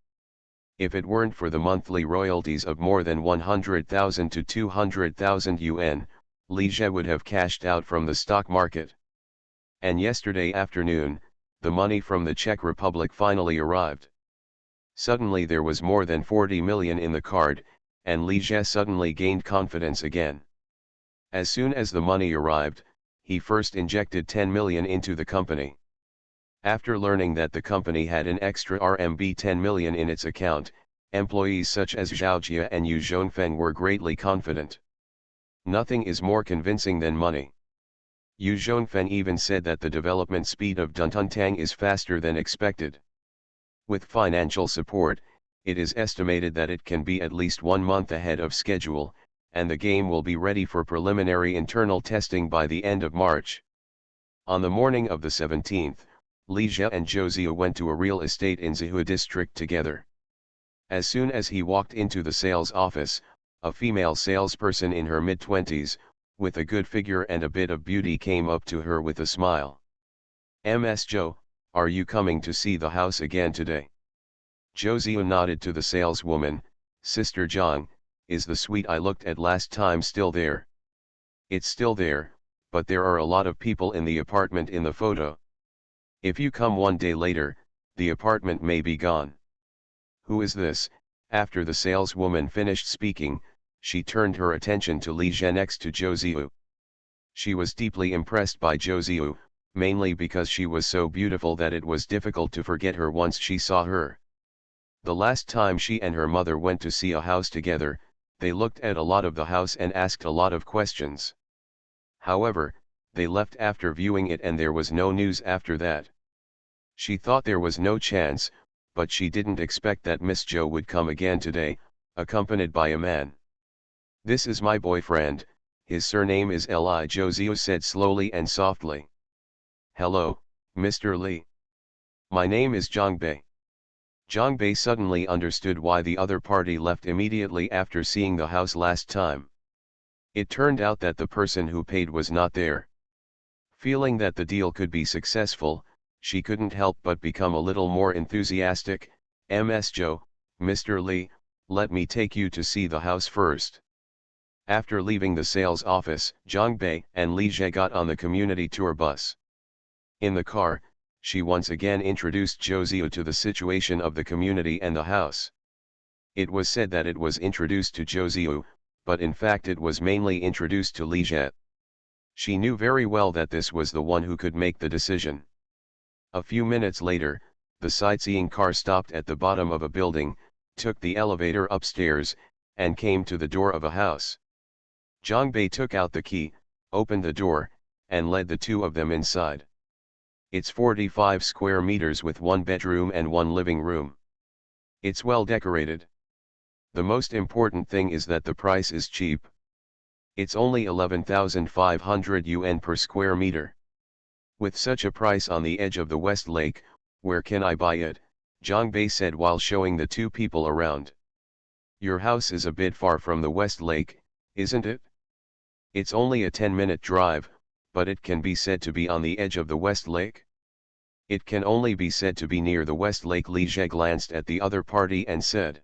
If it weren't for the monthly royalties of more than 100,000 to 200,000 yuan, Li Jie would have cashed out from the stock market. And yesterday afternoon, the money from the Czech Republic finally arrived. Suddenly there was more than 40 million in the card, and Li Jie suddenly gained confidence again. As soon as the money arrived, he first injected 10 million into the company. After learning that the company had an extra RMB 10 million in its account, employees such as Zhao Jia and Yu Zhongfeng were greatly confident. Nothing is more convincing than money. Yu Zhongfeng even said that the development speed of Duntuntang is faster than expected. With financial support, it is estimated that it can be at least 1 month ahead of schedule, and the game will be ready for preliminary internal testing by the end of March. On the morning of the 17th, Li Jie and Zhouziu went to a real estate in Zihua district together. As soon as he walked into the sales office, a female salesperson in her mid-20s, with a good figure and a bit of beauty came up to her with a smile. Ms. Zhou, are you coming to see the house again today? Zhouziu nodded to the saleswoman. Sister Zhang, is the suite I looked at last time still there? It's still there, but there are a lot of people in the apartment in the photo. If you come one day later, the apartment may be gone. Who is this? After the saleswoman finished speaking, she turned her attention to Li Jie next to Zhouziu. She was deeply impressed by Zhouziu, mainly because she was so beautiful that it was difficult to forget her once she saw her. The last time she and her mother went to see a house together, they looked at a lot of the house and asked a lot of questions. However, they left after viewing it and there was no news after that. She thought there was no chance, but she didn't expect that Miss Zhou would come again today, accompanied by a man. This is my boyfriend, his surname is Li, Zhouziu said slowly and softly. Hello, Mr. Li. My name is Zhang Bei. Zhang Bei suddenly understood why the other party left immediately after seeing the house last time. It turned out that the person who paid was not there. Feeling that the deal could be successful, she couldn't help but become a little more enthusiastic. Ms. Zhou, Mr. Li, let me take you to see the house first. After leaving the sales office, Zhang Bei and Li Jie got on the community tour bus. In the car, she once again introduced Zhouziu to the situation of the community and the house. It was said that it was introduced to Zhouziu, but in fact it was mainly introduced to Li Jie. She knew very well that this was the one who could make the decision. A few minutes later, the sightseeing car stopped at the bottom of a building, took the elevator upstairs, and came to the door of a house. Zhang Bei took out the key, opened the door, and led the two of them inside. It's 45 square meters with one bedroom and one living room. It's well decorated. The most important thing is that the price is cheap. It's only 11,500 yuan per square meter. With such a price on the edge of the West Lake, where can I buy it? Zhang Bei said while showing the two people around. Your house is a bit far from the West Lake, isn't it? It's only a 10-minute drive, but it can be said to be on the edge of the West Lake? It can only be said to be near the West Lake. Li Jie glanced at the other party and said.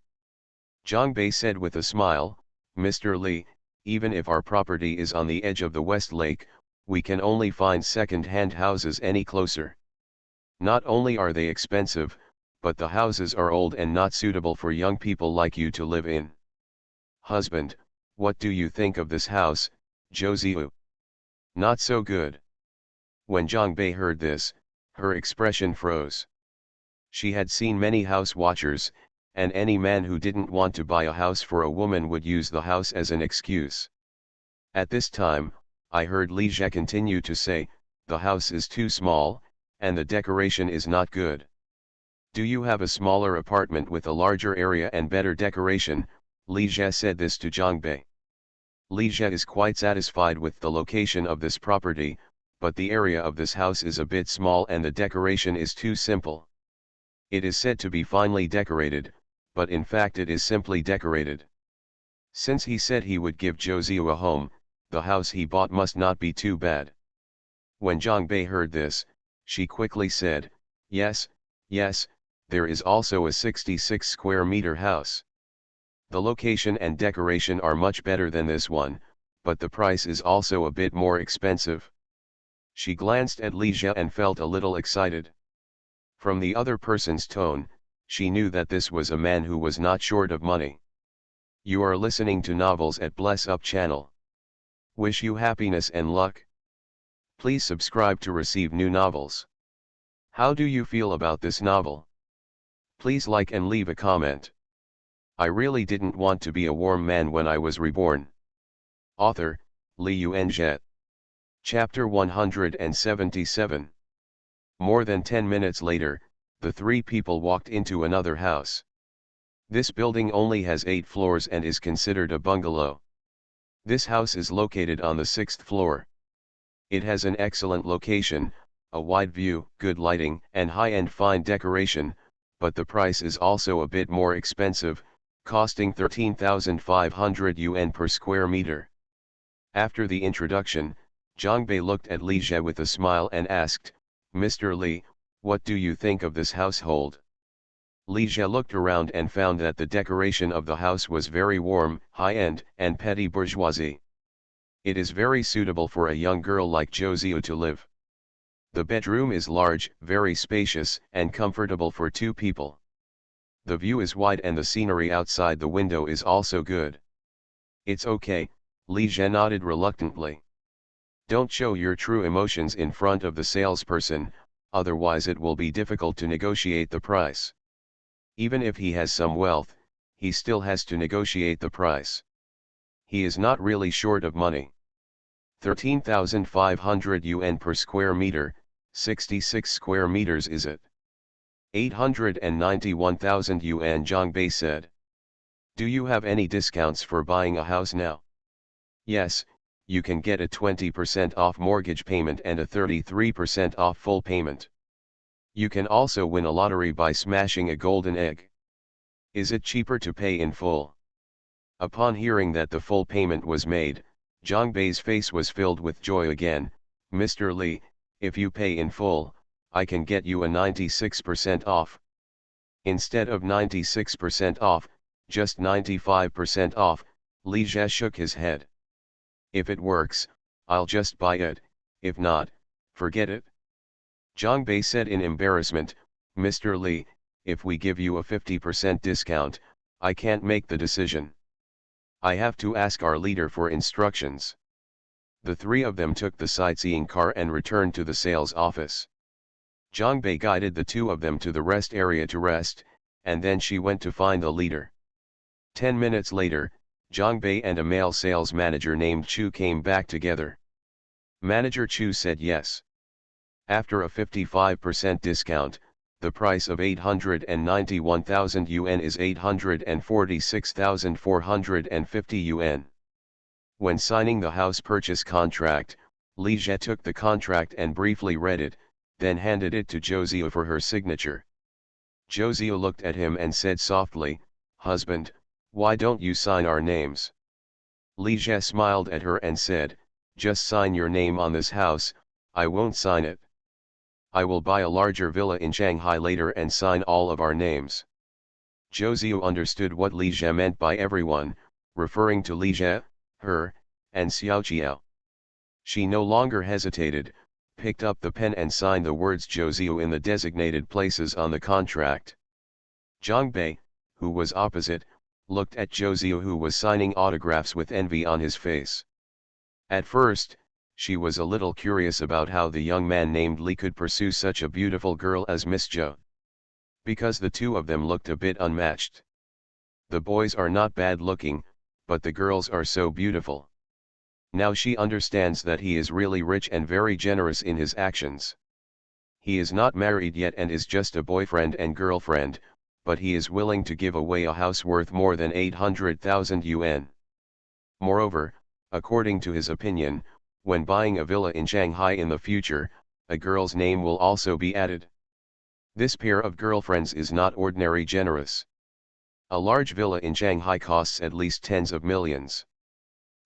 Zhang Bei said with a smile, Mr. Li, even if our property is on the edge of the West Lake, we can only find second-hand houses any closer. Not only are they expensive, but the houses are old and not suitable for young people like you to live in. Husband, what do you think of this house, Zhou? Not so good. When Zhang Bei heard this, her expression froze. She had seen many house watchers, and any man who didn't want to buy a house for a woman would use the house as an excuse. At this time, I heard Li Jie continue to say, the house is too small, and the decoration is not good. Do you have a smaller apartment with a larger area and better decoration? Li Jie said this to Zhang Bei. Li Jie is quite satisfied with the location of this property, but the area of this house is a bit small and the decoration is too simple. It is said to be finely decorated, but in fact it is simply decorated. Since he said he would give Zhou Ziyu a home, the house he bought must not be too bad. When Zhang Bei heard this, she quickly said, yes, there is also a 66 square meter house. The location and decoration are much better than this one, but the price is also a bit more expensive. She glanced at Li Jie and felt a little excited. From the other person's tone, she knew that this was a man who was not short of money. You are listening to Novels at Bless Up channel. Wish you happiness and luck. Please subscribe to receive new novels. How do you feel about this novel? Please like and leave a comment. I really didn't want to be a warm man when I was reborn. Author, Li Yuanzhe. Chapter 177. More than 10 minutes later, the three people walked into another house. This building only has 8 floors and is considered a bungalow. This house is located on the 6th floor. It has an excellent location, a wide view, good lighting, and high-end fine decoration, but the price is also a bit more expensive, costing 13,500 yuan per square meter. After the introduction, Zhang Bei looked at Li Jie with a smile and asked, Mr. Li, what do you think of this household? Li Jie looked around and found that the decoration of the house was very warm, high-end, and petty bourgeoisie. It is very suitable for a young girl like Zhou Ziyu to live. The bedroom is large, very spacious, and comfortable for 2 people. The view is wide and the scenery outside the window is also good. It's okay, Li Jie nodded reluctantly. Don't show your true emotions in front of the salesperson, otherwise it will be difficult to negotiate the price. Even if he has some wealth, he still has to negotiate the price. He is not really short of money. 13,500 yuan per square meter, 66 square meters is it? 891,000 yuan, Zhang Bei said. Do you have any discounts for buying a house now? Yes, you can get a 20% off mortgage payment and a 33% off full payment. You can also win a lottery by smashing a golden egg. Is it cheaper to pay in full? Upon hearing that the full payment was made, Zhang Bei's face was filled with joy again. Mr. Li, if you pay in full, I can get you a 96% off. Instead of 96% off, just 95% off, Li Jie shook his head. If it works, I'll just buy it, if not, forget it. Zhang Bei said in embarrassment, Mr. Li, if we give you a 50% discount, I can't make the decision. I have to ask our leader for instructions. The three of them took the sightseeing car and returned to the sales office. Zhang Bei guided the two of them to the rest area to rest, and then she went to find the leader. 10 minutes later, Zhang Bei and a male sales manager named Chu came back together. Manager Chu said yes. After a 55% discount, the price of 891,000 yuan is 846,450 yuan. When signing the house purchase contract, Li Jie took the contract and briefly read it, then handed it to Zhou for her signature. Zhou looked at him and said softly, "Husband, why don't you sign our names?" Li Jie smiled at her and said, "Just sign your name on this house, I won't sign it. I will buy a larger villa in Shanghai later and sign all of our names." Zhou understood what Li Jie meant by everyone, referring to Li Jie, her, and Xiao Qiao. She no longer hesitated, picked up the pen and signed the words Zhou in the designated places on the contract. Zhang Bei, who was opposite, looked at Zhou who was signing autographs with envy on his face. At first, she was a little curious about how the young man named Li could pursue such a beautiful girl as Miss Zhou. Because the two of them looked a bit unmatched. The boys are not bad looking, but the girls are so beautiful. Now she understands that he is really rich and very generous in his actions. He is not married yet and is just a boyfriend and girlfriend, but he is willing to give away a house worth more than 800,000 yuan. Moreover, according to his opinion, when buying a villa in Shanghai in the future, a girl's name will also be added. This pair of girlfriends is not ordinary generous. A large villa in Shanghai costs at least tens of millions.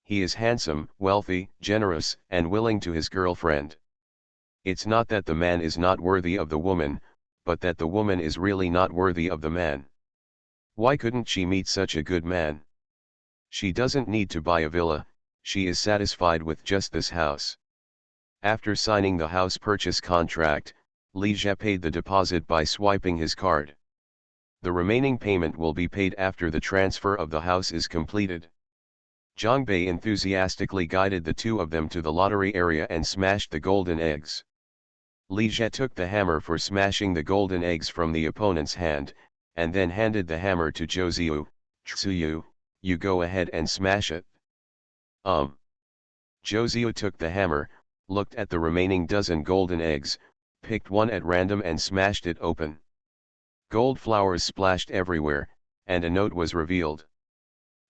He is handsome, wealthy, generous, and willing to his girlfriend. It's not that the man is not worthy of the woman, but that the woman is really not worthy of the man. Why couldn't she meet such a good man? She doesn't need to buy a villa, she is satisfied with just this house. After signing the house purchase contract, Li Jie paid the deposit by swiping his card. The remaining payment will be paid after the transfer of the house is completed. Zhang Bei enthusiastically guided the two of them to the lottery area and smashed the golden eggs. Li Jie took the hammer for smashing the golden eggs from the opponent's hand, and then handed the hammer to Zhou. "Zhu, you go ahead and smash it." Zhou took the hammer, looked at the remaining dozen golden eggs, picked one at random and smashed it open. Gold flowers splashed everywhere, and a note was revealed.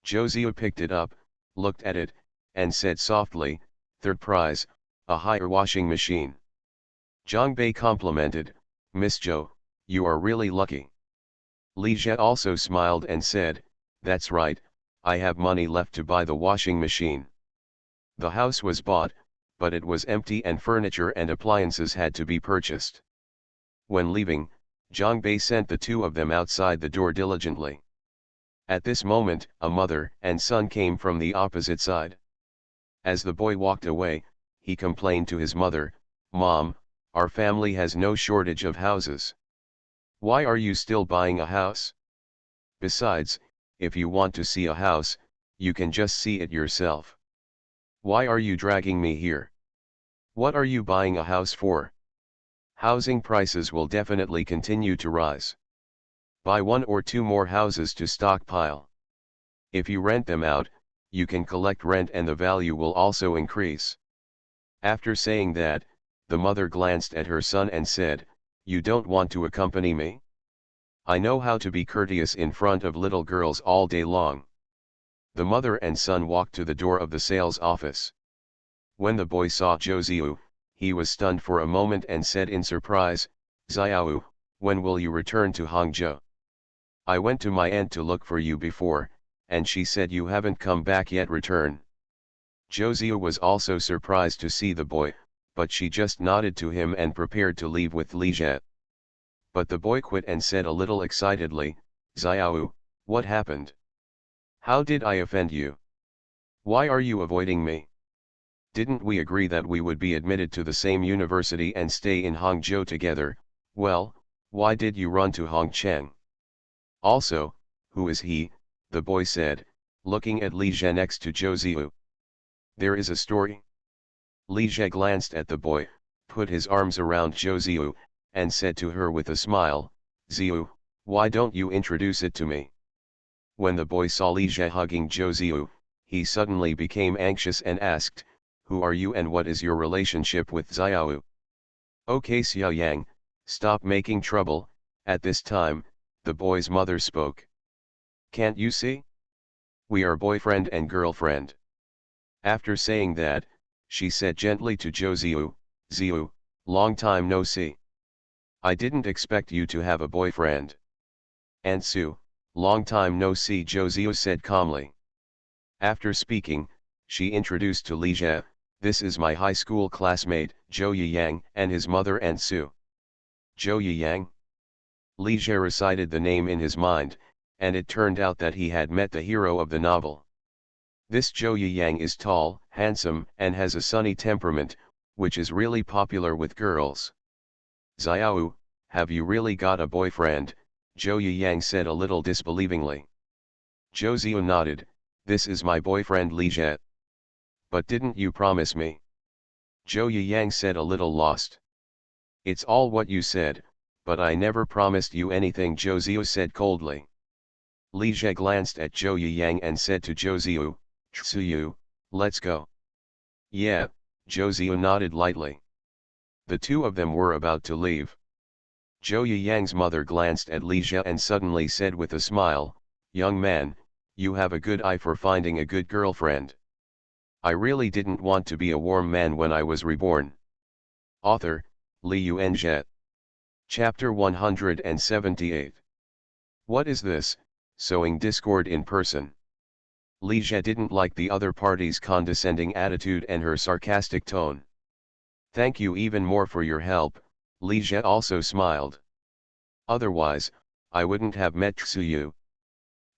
Zhou picked it up, looked at it, and said softly, "Third prize, a hire washing machine." Zhang Bei complimented, "Miss Zhou, you are really lucky." Li Jie also smiled and said, "That's right, I have money left to buy the washing machine." The house was bought, but it was empty and furniture and appliances had to be purchased. When leaving, Zhang Bei sent the two of them outside the door diligently. At this moment, a mother and son came from the opposite side. As the boy walked away, he complained to his mother, "Mom, our family has no shortage of houses. Why are you still buying a house? Besides, if you want to see a house, you can just see it yourself. Why are you dragging me here? What are you buying a house for? Housing prices will definitely continue to rise. Buy one or two more houses to stockpile. If you rent them out, you can collect rent and the value will also increase." After saying that, the mother glanced at her son and said, "You don't want to accompany me? I know how to be courteous in front of little girls all day long." The mother and son walked to the door of the sales office. When the boy saw Zhou, he was stunned for a moment and said in surprise, "Xiao, when will you return to Hangzhou? I went to my aunt to look for you before, and she said you haven't come back yet. Return." Zhou was also surprised to see the boy, but she just nodded to him and prepared to leave with Li Jie. But the boy quit and said a little excitedly, "Xiao, what happened? How did I offend you? Why are you avoiding me? Didn't we agree that we would be admitted to the same university and stay in Hangzhou together? Well, why did you run to Hongcheng? Also, who is he?" the boy said, looking at Li Jie next to Zhou. "There is a story. Li Jie glanced at the boy, put his arms around Zhou Ziyu, and said to her with a smile, "Ziyu, why don't you introduce it to me?" When the boy saw Li Jie hugging Zhou Ziyu, he suddenly became anxious and asked, "Who are you and what is your relationship with Xiao?" "Okay Xiao Yang, stop making trouble." At this time, the boy's mother spoke. "Can't you see? We are boyfriend and girlfriend." After saying that, she said gently to Zhou Ziyu, "Ziyu, long time no see. I didn't expect you to have a boyfriend." "And Su, long time no see," Zhou Ziyu said calmly. After speaking, she introduced to Li Jie, "This is my high school classmate, Zhou Yiyang, and his mother and Su." "Zhou Yiyang?" Li Jie recited the name in his mind, and it turned out that he had met the hero of the novel. This Zhou Yiyang is tall, handsome, and has a sunny temperament, which is really popular with girls. "Xiao, have you really got a boyfriend?" Zhou Yiyang said a little disbelievingly. Zhou Ziyu nodded, "This is my boyfriend Li Jie." "But didn't you promise me?" Zhou Yiyang said a little lost. "It's all what you said, but I never promised you anything," Zhou Ziyu said coldly. Li Jie glanced at Zhou Yiyang and said to Zhou Ziyu, "Tsuyu, let's go." "Yeah," Zhou Ziyu nodded lightly. The two of them were about to leave. Zhou Yiyang's mother glanced at Li Jie and suddenly said with a smile, "Young man, you have a good eye for finding a good girlfriend. I really didn't want to be a warm man when I was reborn." Author, Li Yuanjie. Chapter 178. What is this, sowing discord in person? Li Jie didn't like the other party's condescending attitude and her sarcastic tone. "Thank you even more for your help," Li Jie also smiled. "Otherwise, I wouldn't have met Tsuyu."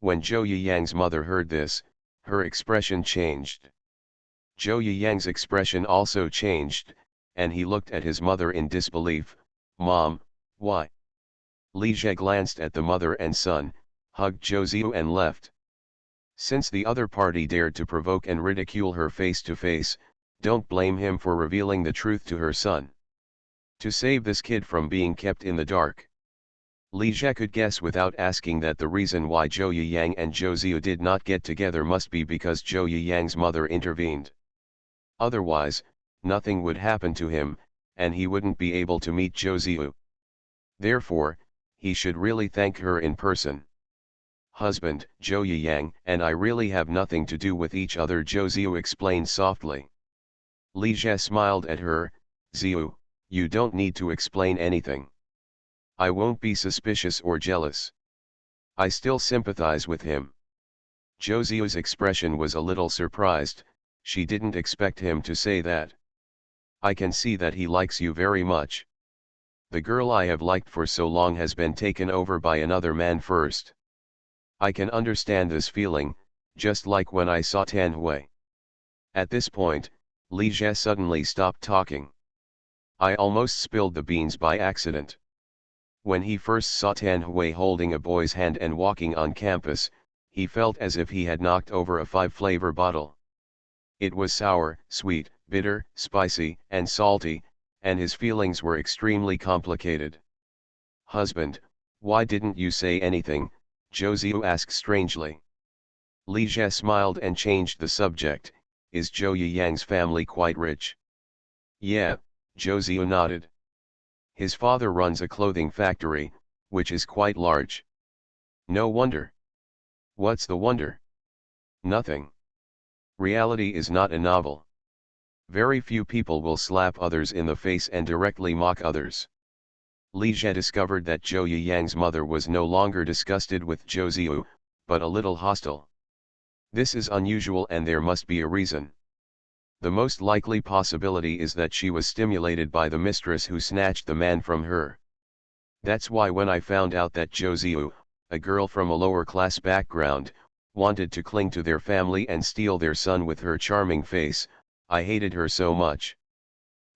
When Zhou Yiyang's mother heard this, her expression changed. Zhou Yiyang's expression also changed, and he looked at his mother in disbelief. "Mom, why?" Li Jie glanced at the mother and son, hugged Zhou Ziyu and left. Since the other party dared to provoke and ridicule her face to face, don't blame him for revealing the truth to her son. To save this kid from being kept in the dark. Li Jie could guess without asking that the reason why Zhou Yiyang and Zhou Ziyu did not get together must be because Zhou Yiyang's mother intervened. Otherwise, nothing would happen to him, and he wouldn't be able to meet Zhou Ziyu. Therefore, he should really thank her in person. "Husband, Zhou Yiyang, and I really have nothing to do with each other," Zhou Ziyu explained softly. Li Jie smiled at her, "Ziyu, you don't need to explain anything. I won't be suspicious or jealous. I still sympathize with him." Zhou Ziyu's expression was a little surprised. She didn't expect him to say that. "I can see that he likes you very much. The girl I have liked for so long has been taken over by another man first. I can understand this feeling, just like when I saw Tan Hui." At this point, Li Jie suddenly stopped talking. "I almost spilled the beans by accident." When he first saw Tan Hui holding a boy's hand and walking on campus, he felt as if he had knocked over a 5-flavor bottle. It was sour, sweet, bitter, spicy, and salty, and his feelings were extremely complicated. "Husband, why didn't you say anything?" Zhou Ziyu asked strangely. Li Jie smiled and changed the subject. "Is Zhou Yiyang's family quite rich?" "Yeah," Zhou Ziyu nodded. "His father runs a clothing factory, which is quite large." "No wonder." "What's the wonder?" "Nothing. Reality is not a novel. Very few people will slap others in the face and directly mock others." Li Jie discovered that Zhou Yiyang's mother was no longer disgusted with Zhou Ziyu, but a little hostile. This is unusual and there must be a reason. The most likely possibility is that she was stimulated by the mistress who snatched the man from her. That's why when I found out that Zhou Ziyu, a girl from a lower class background, wanted to cling to their family and steal their son with her charming face, I hated her so much.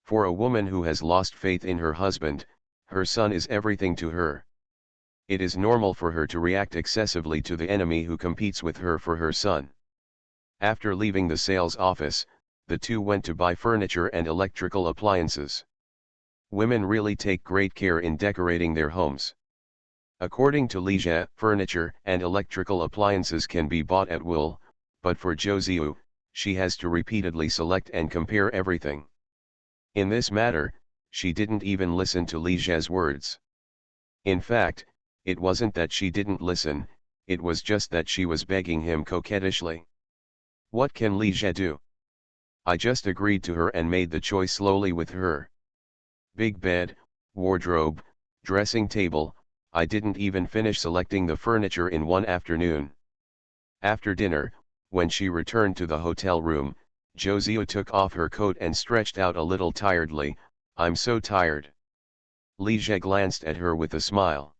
For a woman who has lost faith in her husband, her son is everything to her. It is normal for her to react excessively to the enemy who competes with her for her son. After leaving the sales office, the two went to buy furniture and electrical appliances. Women really take great care in decorating their homes. According to Li Jie, furniture and electrical appliances can be bought at will, but for Zhou Ziyu, she has to repeatedly select and compare everything. In this matter, she didn't even listen to Li Jie's words. In fact, it wasn't that she didn't listen, it was just that she was begging him coquettishly. What can Li Jie do? I just agreed to her and made the choice slowly with her. Big bed, wardrobe, dressing table, I didn't even finish selecting the furniture in one afternoon. After dinner, when she returned to the hotel room, Zhou Ziyu took off her coat and stretched out a little tiredly. I'm so tired. Li Jie glanced at her with a smile.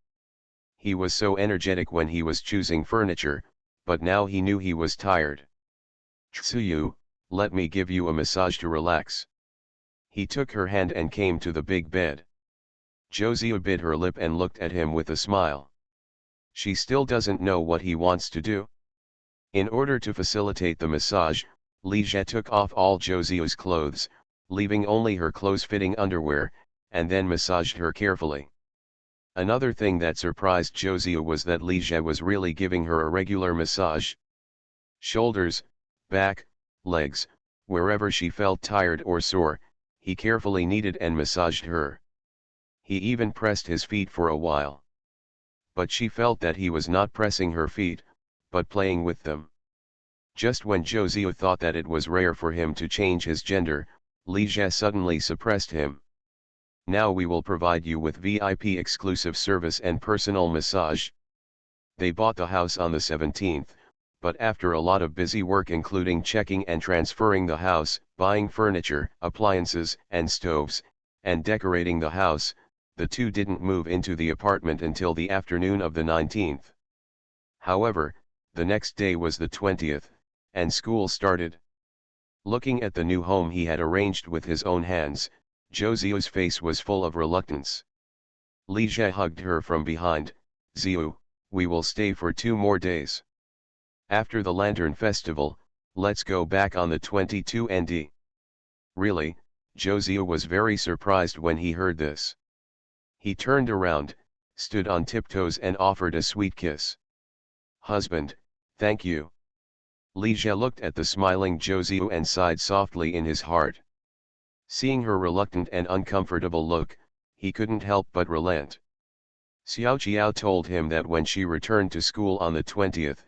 He was so energetic when he was choosing furniture, but now he knew he was tired. Ziyu, let me give you a massage to relax. He took her hand and came to the big bed. Zhou Ziyu bit her lip and looked at him with a smile. She still doesn't know what he wants to do. In order to facilitate the massage, Li Jie took off all Zhou Ziyu's clothes, leaving only her close-fitting underwear, and then massaged her carefully. Another thing that surprised Zhou Ziyu was that Li Jie was really giving her a regular massage. Shoulders, back, legs, wherever she felt tired or sore, he carefully kneaded and massaged her. He even pressed his feet for a while. But she felt that he was not pressing her feet, but playing with them. Just when Zhou Ziyu thought that it was rare for him to change his gender, Li Jie suddenly suppressed him. Now we will provide you with VIP exclusive service and personal massage. They bought the house on the 17th, but after a lot of busy work including checking and transferring the house, buying furniture, appliances and stoves, and decorating the house, the two didn't move into the apartment until the afternoon of the 19th. However, the next day was the 20th, and school started. Looking at the new home he had arranged with his own hands, Zhou Ziyu's face was full of reluctance. Li Jie hugged her from behind. Ziyu, we will stay for 2 more days. After the Lantern Festival, let's go back on the 22nd. Really, Zhou Ziyu was very surprised when he heard this. He turned around, stood on tiptoes and offered a sweet kiss. Husband, thank you. Li Jie looked at the smiling Zhou Ziyu and sighed softly in his heart. Seeing her reluctant and uncomfortable look, he couldn't help but relent. Xiao Qiao told him that when she returned to school on the 20th,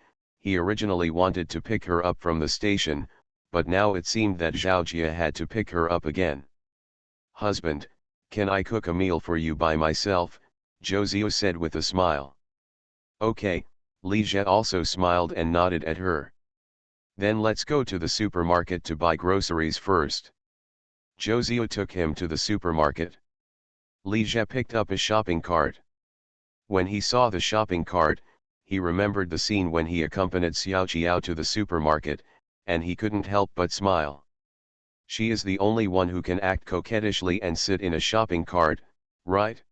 he originally wanted to pick her up from the station, but now it seemed that Zhao Jia had to pick her up again. Husband, can I cook a meal for you by myself? Zhou Ziyu said with a smile. Okay, Li Jie also smiled and nodded at her. Then let's go to the supermarket to buy groceries first. Zhou Ziyu took him to the supermarket. Li Jie picked up a shopping cart. When he saw the shopping cart, he remembered the scene when he accompanied Xiao Qiao to the supermarket, and he couldn't help but smile. She is the only one who can act coquettishly and sit in a shopping cart, right?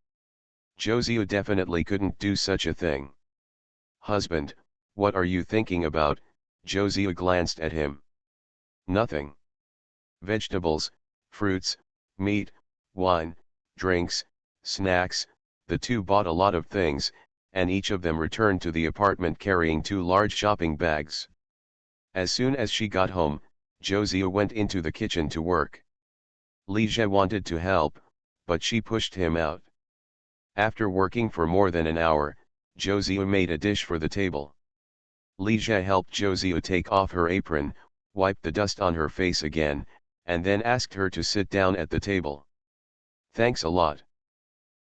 Zhou Ziyu definitely couldn't do such a thing. Husband, what are you thinking about? Zhou Ziyu glanced at him. Nothing. Vegetables, fruits, meat, wine, drinks, snacks. The two bought a lot of things, and each of them returned to the apartment carrying 2 large shopping bags. As soon as she got home, Zhou Ziyu went into the kitchen to work. Li Jie wanted to help, but she pushed him out. After working for more than an hour, Zhou Ziyu made a dish for the table. Li Jie helped Zhou Ziyu take off her apron, wiped the dust on her face again, and then asked her to sit down at the table. Thanks a lot.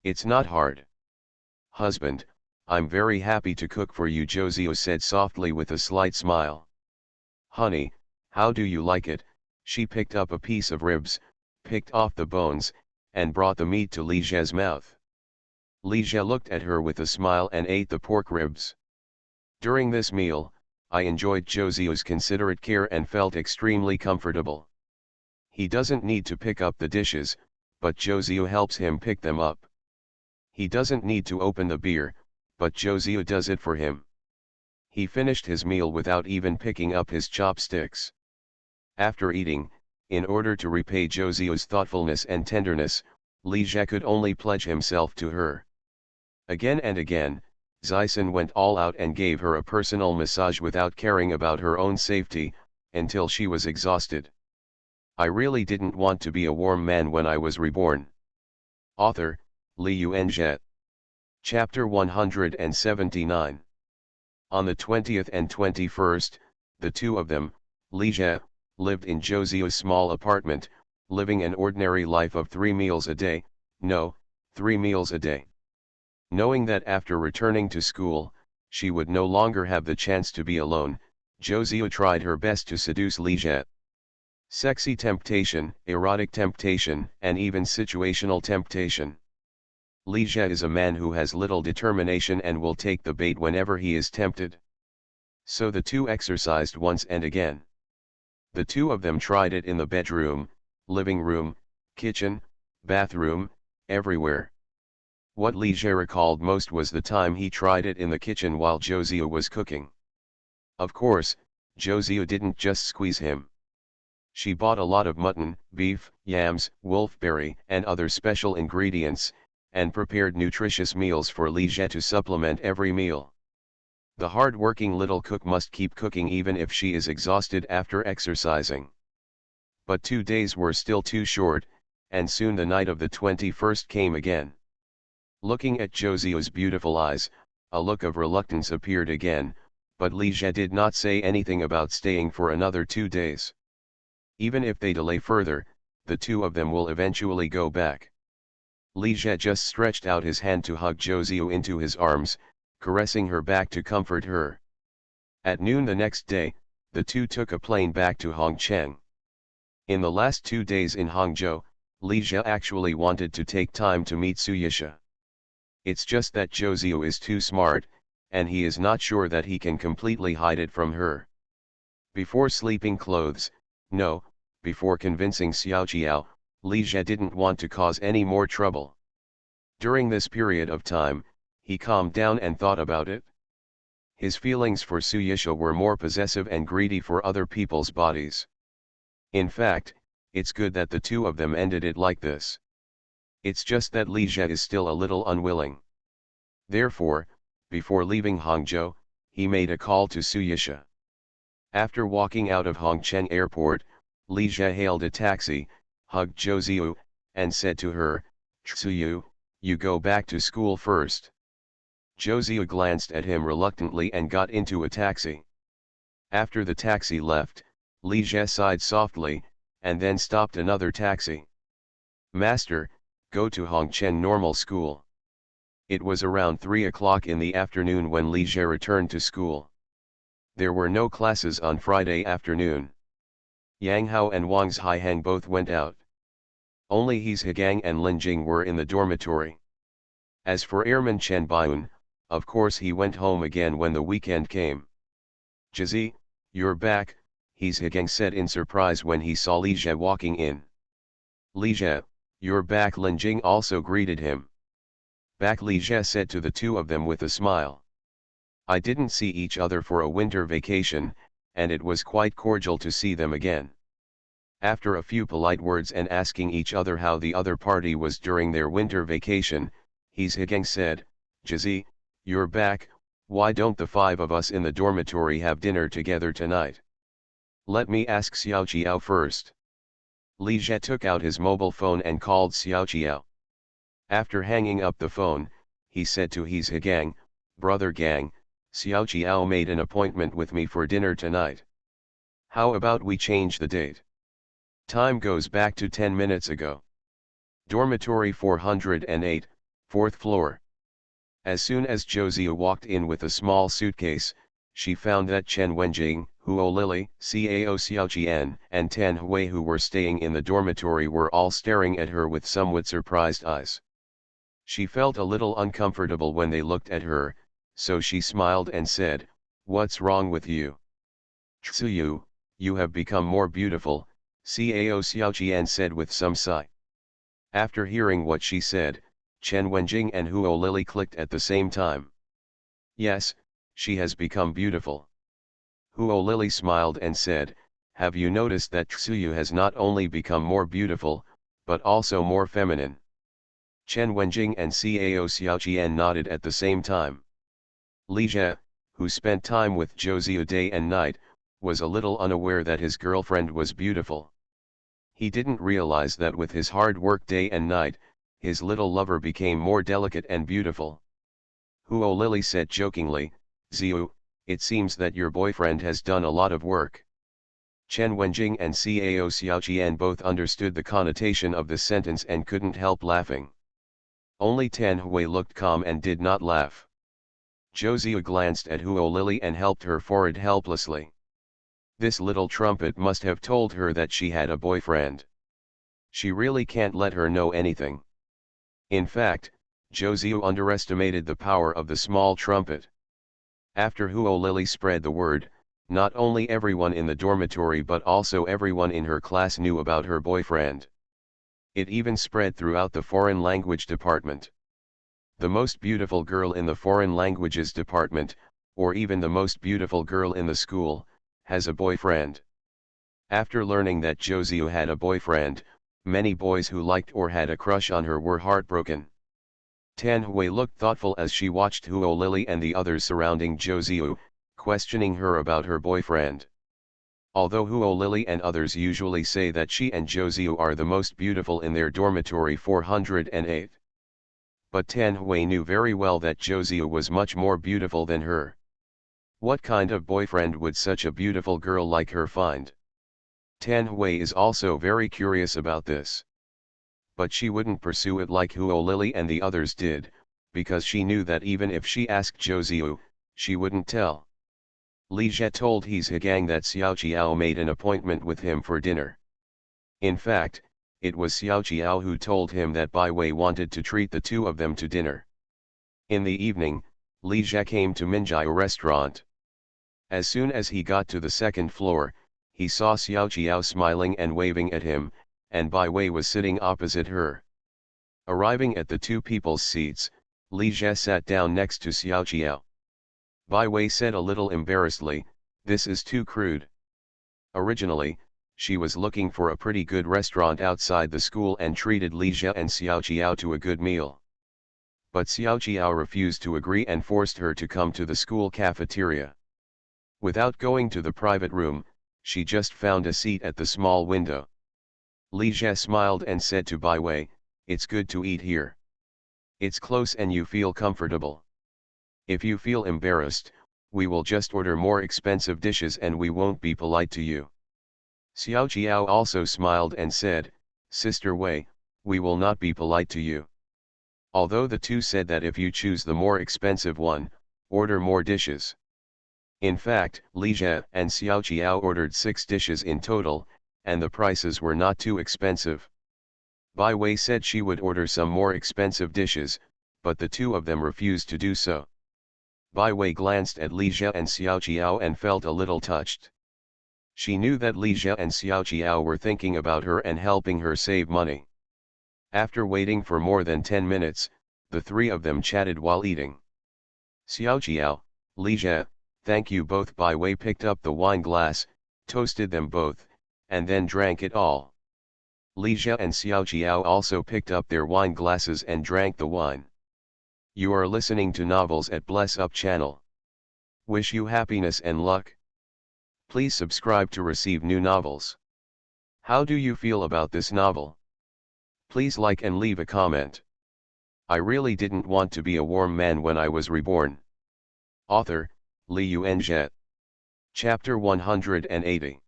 It's not hard. Husband, I'm very happy to cook for you, Zhou Ziyu said softly with a slight smile. Honey, how do you like it? She picked up a piece of ribs, picked off the bones, and brought the meat to Li Jie's mouth. Li Jie looked at her with a smile and ate the pork ribs. During this meal, I enjoyed Zhou Ziyu's considerate care and felt extremely comfortable. He doesn't need to pick up the dishes, but Zhou Ziyu helps him pick them up. He doesn't need to open the beer, but Zhou Ziyu does it for him. He finished his meal without even picking up his chopsticks. After eating, In order to repay Josie's thoughtfulness and tenderness, Li Jie could only pledge himself to her. Again and again, Zison went all out and gave her a personal massage without caring about her own safety, until she was exhausted. I really didn't want to be a warm man when I was reborn. Author, Li Yuanjie. Chapter 179. On the 20th and 21st, the two of them, Li Jie, lived in Josie's small apartment, living an ordinary life of 3 meals a day, no, 3 meals a day. Knowing that after returning to school, she would no longer have the chance to be alone, Josie tried her best to seduce Li Jie. Sexy temptation, erotic temptation, and even situational temptation. Li Jie is a man who has little determination and will take the bait whenever he is tempted. So the two exercised once and again. The two of them tried it in the bedroom, living room, kitchen, bathroom, everywhere. What Li Jie recalled most was the time he tried it in the kitchen while Josie was cooking. Of course, Josie didn't just squeeze him. She bought a lot of mutton, beef, yams, wolfberry, and other special ingredients, and prepared nutritious meals for Li Jie to supplement every meal. The hard-working little cook must keep cooking even if she is exhausted after exercising. But 2 days were still too short, and soon the night of the 21st came again. Looking at Josie's beautiful eyes, a look of reluctance appeared again, but Li Jie did not say anything about staying for another 2 days. Even if they delay further, the two of them will eventually go back. Li Jie just stretched out his hand to hug Josie into his arms, caressing her back to comfort her. At noon the next day, the two took a plane back to Hongcheng. In the last 2 days in Hangzhou, Li Jie actually wanted to take time to meet Suyisha. It's just that Josie is too smart, and he is not sure that he can completely hide it from her. Before sleeping clothes, no, before convincing Xiaoqiao, Li Jie didn't want to cause any more trouble. During this period of time, he calmed down and thought about it. His feelings for Suyisha were more possessive and greedy for other people's bodies. In fact, it's good that the two of them ended it like this. It's just that Li Jie is still a little unwilling. Therefore, before leaving Hangzhou, he made a call to Suyisha. After walking out of Hongcheng Airport, Li Jie hailed a taxi, hugged Josie, and said to her, "Tsuyu, you go back to school first." Josie glanced at him reluctantly and got into a taxi. After the taxi left, Li Jie sighed softly, and then stopped another taxi. "Master, go to Hongcheng Normal School." It was around 3 o'clock in the afternoon when Li Jie returned to school. There were no classes on Friday afternoon. Yang Hao and Wang Zhaihang both went out. Only He Zhigang and Lin Jing were in the dormitory. As for Airman Chen Baiun, of course he went home again when the weekend came. "Jizi, you're back," He Zhigang said in surprise when he saw Li Jie walking in. "Li Jie, you're back," Lin Jing also greeted him. "Back," Li Jie said to the two of them with a smile. "I didn't see each other for a winter vacation, and it was quite cordial to see them again." After a few polite words and asking each other how the other party was during their winter vacation, He Zhigang said, "Jizi, you're back, why don't the 5 of us in the dormitory have dinner together tonight? Let me ask Xiaoqiao first." Li Jie took out his mobile phone and called Xiaoqiao. After hanging up the phone, he said to He Zhigang, "Brother Gang, Xiaoqiao made an appointment with me for dinner tonight. How about we change the date? Time goes back to 10 minutes ago. Dormitory 408, 4th floor." As soon as Josie walked in with a small suitcase, she found that Chen Wenjing, Huo Lily, Cao Xiaoqian, and Tan Hui, who were staying in the dormitory, were all staring at her with somewhat surprised eyes. She felt a little uncomfortable when they looked at her, so she smiled and said, "What's wrong with you?" "Tsuyu, you have become more beautiful," Cao Xiaoqian said with some sigh. After hearing what she said, Chen Wenjing and Huo Lily clicked at the same time. "Yes, she has become beautiful." Huo Lily smiled and said, have you noticed that Tsuyu has not only become more beautiful, but also more feminine? Chen Wenjing and Cao Xiaoqian nodded at the same time. Li Jie, who spent time with Zhou Ziyu day and night, was a little unaware that his girlfriend was beautiful. He didn't realize that with his hard work day and night, his little lover became more delicate and beautiful. Huo Lily said jokingly, "Ziyu, it seems that your boyfriend has done a lot of work." Chen Wenjing and Cao Xiaoqian both understood the connotation of this sentence and couldn't help laughing. Only Tan Hui looked calm and did not laugh. Zhou Ziyu glanced at Huo Lily and helped her forehead helplessly. This little trumpet must have told her that she had a boyfriend. She really can't let her know anything. In fact, Zhou Ziyu underestimated the power of the small trumpet. After Huo Lily spread the word, not only everyone in the dormitory but also everyone in her class knew about her boyfriend. It even spread throughout the foreign language department. The most beautiful girl in the foreign languages department, or even the most beautiful girl in the school, has a boyfriend. After learning that Zhou Ziyu had a boyfriend, many boys who liked or had a crush on her were heartbroken. Tan Hui looked thoughtful as she watched Huo Lily and the others surrounding Zhou Ziyu, questioning her about her boyfriend. Although Huo Lily and others usually say that she and Zhou Ziyu are the most beautiful in their dormitory 408. But Tan Hui knew very well that Zhou Ziyu was much more beautiful than her. What kind of boyfriend would such a beautiful girl like her find? Tan Hui is also very curious about this. But she wouldn't pursue it like Huo Lily and the others did, because she knew that even if she asked Zhou Ziyu, she wouldn't tell. Li Jie told his Higang that Xiao Qiao made an appointment with him for dinner. In fact, it was Xiao Qiao who told him that Bai Wei wanted to treat the two of them to dinner. In the evening, Li Jie came to Minjiao restaurant. As soon as he got to the second floor, he saw Xiao Qiao smiling and waving at him, and Bai Wei was sitting opposite her. Arriving at the two people's seats, Li Jie sat down next to Xiao Qiao. Bai Wei said a little embarrassedly, "This is too crude." Originally, she was looking for a pretty good restaurant outside the school and treated Li Jie and Xiao Qiao to a good meal. But Xiao Qiao refused to agree and forced her to come to the school cafeteria. Without going to the private room, she just found a seat at the small window. Li Jie smiled and said to Bai Wei, "It's good to eat here. It's close and you feel comfortable. If you feel embarrassed, we will just order more expensive dishes and we won't be polite to you." Xiao Qiao also smiled and said, "Sister Wei, we will not be polite to you." Although the two said that if you choose the more expensive one, order more dishes. In fact, Li Jie and Xiao Qiao ordered 6 dishes in total, and the prices were not too expensive. Bai Wei said she would order some more expensive dishes, but the two of them refused to do so. Bai Wei glanced at Li Jie and Xiao Qiao and felt a little touched. She knew that Li Jie and Xiao Qiao were thinking about her and helping her save money. After waiting for more than 10 minutes, the three of them chatted while eating. "Xiao Qiao, Li Jie, thank you both." Bai Wei picked up the wine glass, toasted them both, and then drank it all. Li Jie and Xiao Qiao also picked up their wine glasses and drank the wine. You are listening to Novels at Bless Up channel. Wish you happiness and luck. Please subscribe to receive new novels. How do you feel about this novel? Please like and leave a comment. I really didn't want to be a warm man when I was reborn. Author, Li Yuanjie. Chapter 180.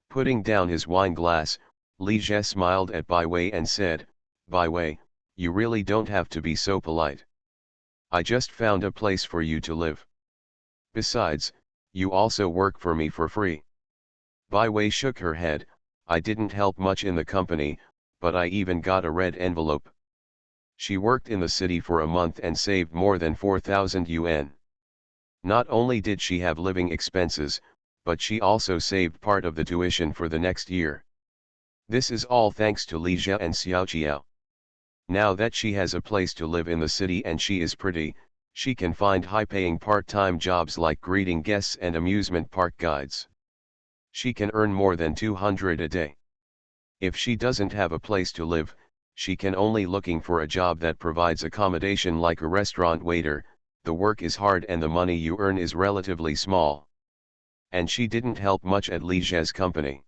Putting down his wine glass, Li Jie smiled at Bai Wei and said, "Bai Wei, you really don't have to be so polite. I just found a place for you to live. Besides, you also work for me for free." Bai Wei shook her head, "I didn't help much in the company, but I even got a red envelope." She worked in the city for a month and saved more than 4,000 yuan. Not only did she have living expenses, but she also saved part of the tuition for the next year. This is all thanks to Li Jie and Xiao Qiao. Now that she has a place to live in the city and she is pretty, she can find high-paying part-time jobs like greeting guests and amusement park guides. She can earn more than 200 a day. If she doesn't have a place to live, she can only looking for a job that provides accommodation like a restaurant waiter. The work is hard and the money you earn is relatively small. And she didn't help much at Lige's company.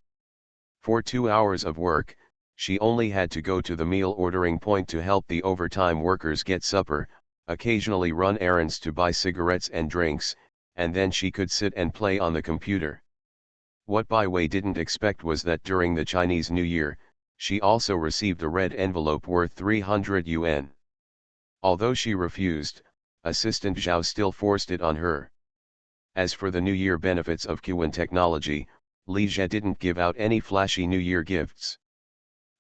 For 2 hours of work, she only had to go to the meal ordering point to help the overtime workers get supper, occasionally run errands to buy cigarettes and drinks, and then she could sit and play on the computer. What Bai Wei didn't expect was that during the Chinese New Year, she also received a red envelope worth 300 yuan. Although she refused, Assistant Zhao still forced it on her. As for the New Year benefits of Qwen technology, Li Jie didn't give out any flashy New Year gifts.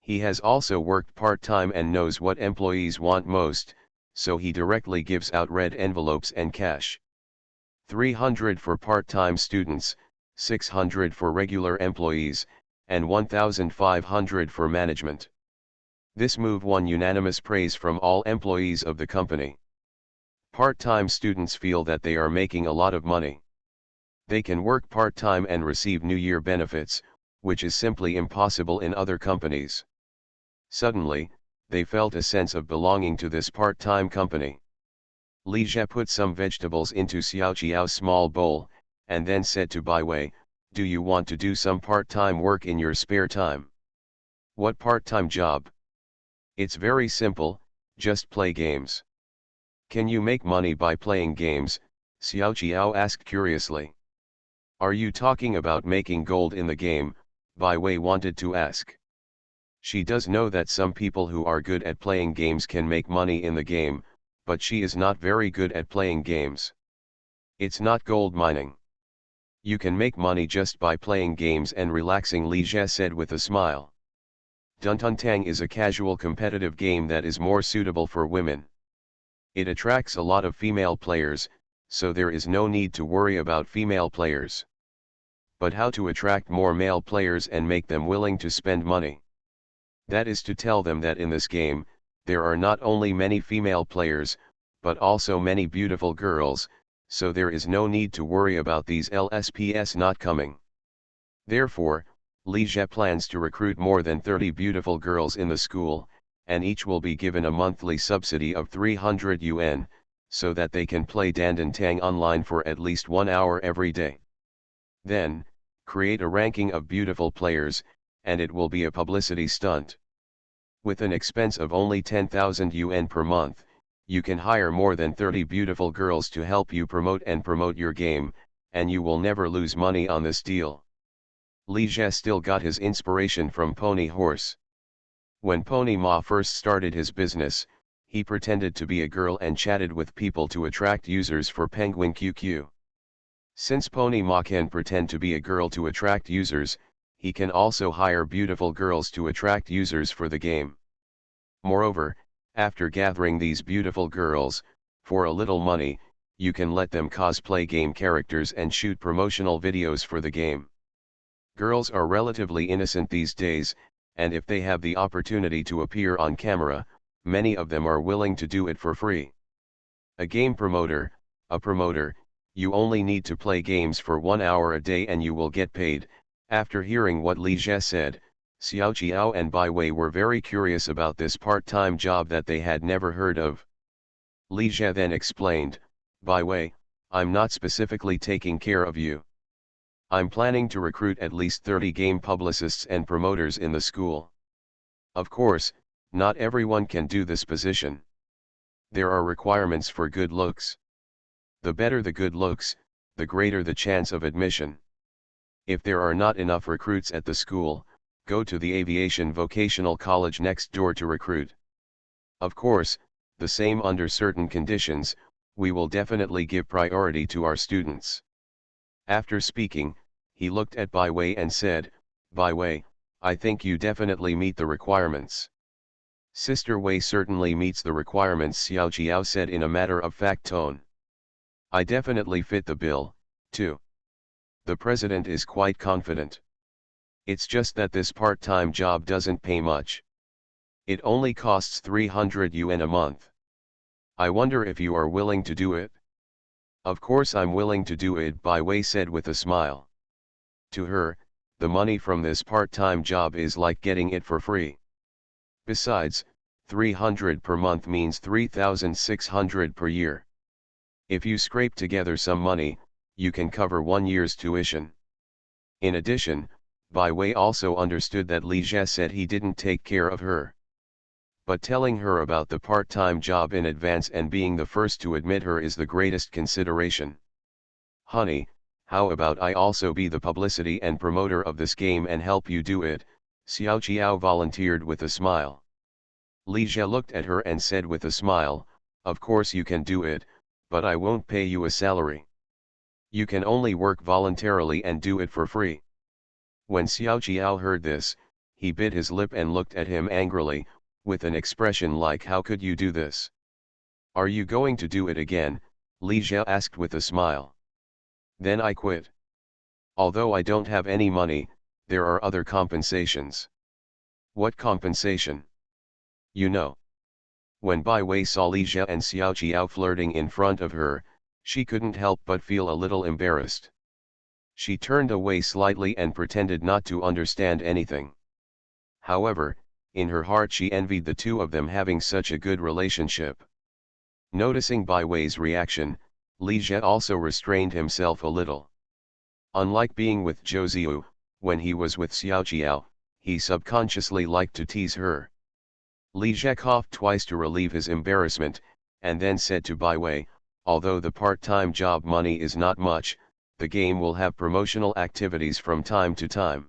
He has also worked part-time and knows what employees want most, so he directly gives out red envelopes and cash. 300 for part-time students, 600 for regular employees, and 1,500 for management. This move won unanimous praise from all employees of the company. Part-time students feel that they are making a lot of money. They can work part-time and receive New Year benefits, which is simply impossible in other companies. Suddenly, they felt a sense of belonging to this part-time company. Li Jie put some vegetables into Xiao Qiao's small bowl, and then said to Bai Wei, "Do you want to do some part-time work in your spare time?" "What part-time job?" "It's very simple, just play games." "Can you make money by playing games?" Xiao Qiao asked curiously. "Are you talking about making gold in the game?" Bai Wei wanted to ask. She does know that some people who are good at playing games can make money in the game, but she is not very good at playing games. "It's not gold mining. You can make money just by playing games and relaxing," Li Jie said with a smile. Duntuntang is a casual competitive game that is more suitable for women. It attracts a lot of female players, so there is no need to worry about female players. But how to attract more male players and make them willing to spend money? That is to tell them that in this game, there are not only many female players, but also many beautiful girls, so there is no need to worry about these LSPs not coming. Therefore, Li Jie plans to recruit more than 30 beautiful girls in the school, and each will be given a monthly subsidy of 300 yuan, so that they can play Dandantang online for at least 1 hour every day. Then, create a ranking of beautiful players, and it will be a publicity stunt. With an expense of only 10,000 yuan per month, you can hire more than 30 beautiful girls to help you promote your game, and you will never lose money on this deal. Li Jie still got his inspiration from Pony Horse. When Pony Ma first started his business, he pretended to be a girl and chatted with people to attract users for Penguin QQ. Since Pony Ma can pretend to be a girl to attract users, he can also hire beautiful girls to attract users for the game. Moreover, after gathering these beautiful girls, for a little money, you can let them cosplay game characters and shoot promotional videos for the game. Girls are relatively innocent these days, and if they have the opportunity to appear on camera, many of them are willing to do it for free. A promoter, you only need to play games for 1 hour a day and you will get paid. After hearing what Li Jie said, Xiao Qiao and Bai Wei were very curious about this part-time job that they had never heard of. Li Jie then explained, "Bai Wei, I'm not specifically taking care of you. I'm planning to recruit at least 30 game publicists and promoters in the school. Of course, not everyone can do this position. There are requirements for good looks. The better the good looks, the greater the chance of admission. If there are not enough recruits at the school, go to the aviation vocational college next door to recruit. Of course, the same under certain conditions, we will definitely give priority to our students." After speaking, he looked at Bai Wei and said, "Bai Wei, I think you definitely meet the requirements." "Sister Wei certainly meets the requirements," Xiao Qiao said in a matter-of-fact tone. "I definitely fit the bill, too." The president is quite confident. "It's just that this part-time job doesn't pay much. It only costs 300 yuan a month. I wonder if you are willing to do it?" "Of course I'm willing to do it," Bai Wei said with a smile. To her, the money from this part-time job is like getting it for free. Besides, 300 per month means 3,600 per year. If you scrape together some money, you can cover 1 year's tuition. In addition, Bai Wei also understood that Li Jie said he didn't take care of her. But telling her about the part-time job in advance and being the first to admit her is the greatest consideration. Honey, how about I also be the publicity and promoter of this game and help you do it, Xiao Qiao volunteered with a smile. Li Jie looked at her and said with a smile, of course you can do it, but I won't pay you a salary. You can only work voluntarily and do it for free. When Xiao Qiao heard this, he bit his lip and looked at him angrily, with an expression like how could you do this? Are you going to do it again? Li Jie asked with a smile. Then I quit. Although I don't have any money, there are other compensations. What compensation? You know. When Bai Wei saw Li Jie and Xiao Qiao flirting in front of her, she couldn't help but feel a little embarrassed. She turned away slightly and pretended not to understand anything. However, in her heart she envied the two of them having such a good relationship. Noticing Bai Wei's reaction, Li Jie also restrained himself a little. Unlike being with Zhou Ziyu, when he was with Xiao Qiao, he subconsciously liked to tease her. Li Jie coughed twice to relieve his embarrassment, and then said to Bai Wei, although the part-time job money is not much, the game will have promotional activities from time to time.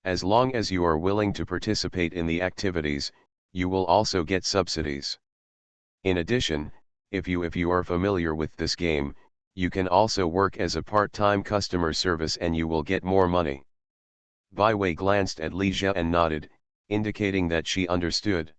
As long as you are willing to participate in the activities, you will also get subsidies. In addition, if you are familiar with this game, you can also work as a part-time customer service and you will get more money. Bai Wei glanced at Li Jie and nodded, indicating that she understood.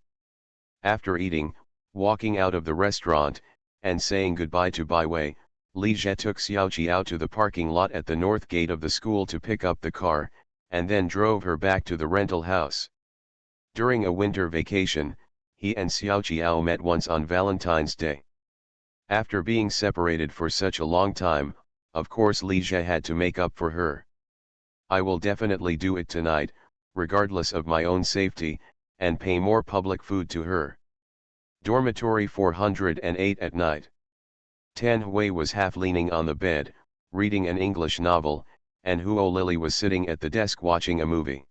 After eating, walking out of the restaurant, and saying goodbye to Bai Wei, Li Jie took Xiao Qiao to the parking lot at the north gate of the school to pick up the car, and then drove her back to the rental house. During a winter vacation, he and Xiao Qiao met once on Valentine's Day. After being separated for such a long time, of course Li Jie had to make up for her. I will definitely do it tonight, regardless of my own safety, and pay more public food to her. Dormitory 408 at night. Tan Hui was half leaning on the bed, reading an English novel, and Huo Lily was sitting at the desk watching a movie.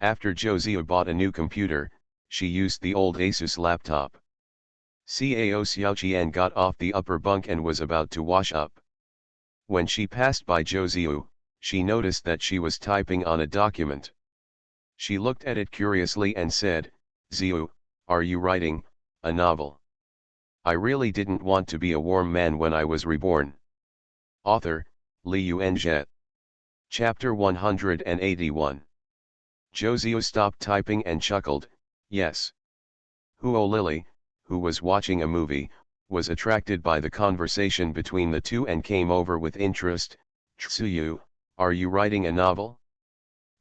After Zhou Ziyu bought a new computer, she used the old Asus laptop. Cao Xiaoqian got off the upper bunk and was about to wash up. When she passed by Zhou Ziyu, she noticed that she was typing on a document. She looked at it curiously and said, Ziyu, are you writing a novel? I really didn't want to be a warm man when I was reborn. Author, Li Yuanzhe. Chapter 181. Zhou Ziyu stopped typing and chuckled, yes. Huo Lily, who was watching a movie, was attracted by the conversation between the two and came over with interest. Ziyu, are you writing a novel?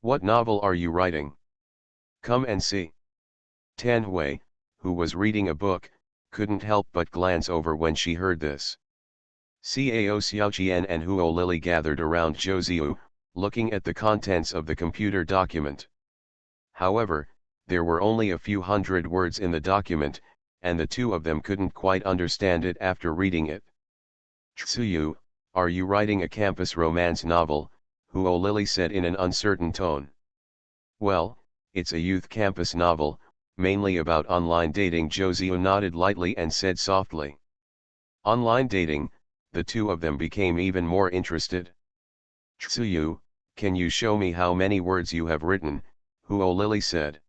What novel are you writing? Come and see. Tan Hui, who was reading a book, couldn't help but glance over when she heard this. Cao Xiaoqian and Huo Lily gathered around Zhou Ziyu, looking at the contents of the computer document. However, there were only a few hundred words in the document, and the two of them couldn't quite understand it after reading it. Ziyu, are you writing a campus romance novel? Huo Lily said in an uncertain tone. Well, it's a youth campus novel, mainly about online dating. Zhou Ziyu nodded lightly and said softly. Online dating, the two of them became even more interested. Ziyu, can you show me how many words you have written? Huo Lily said.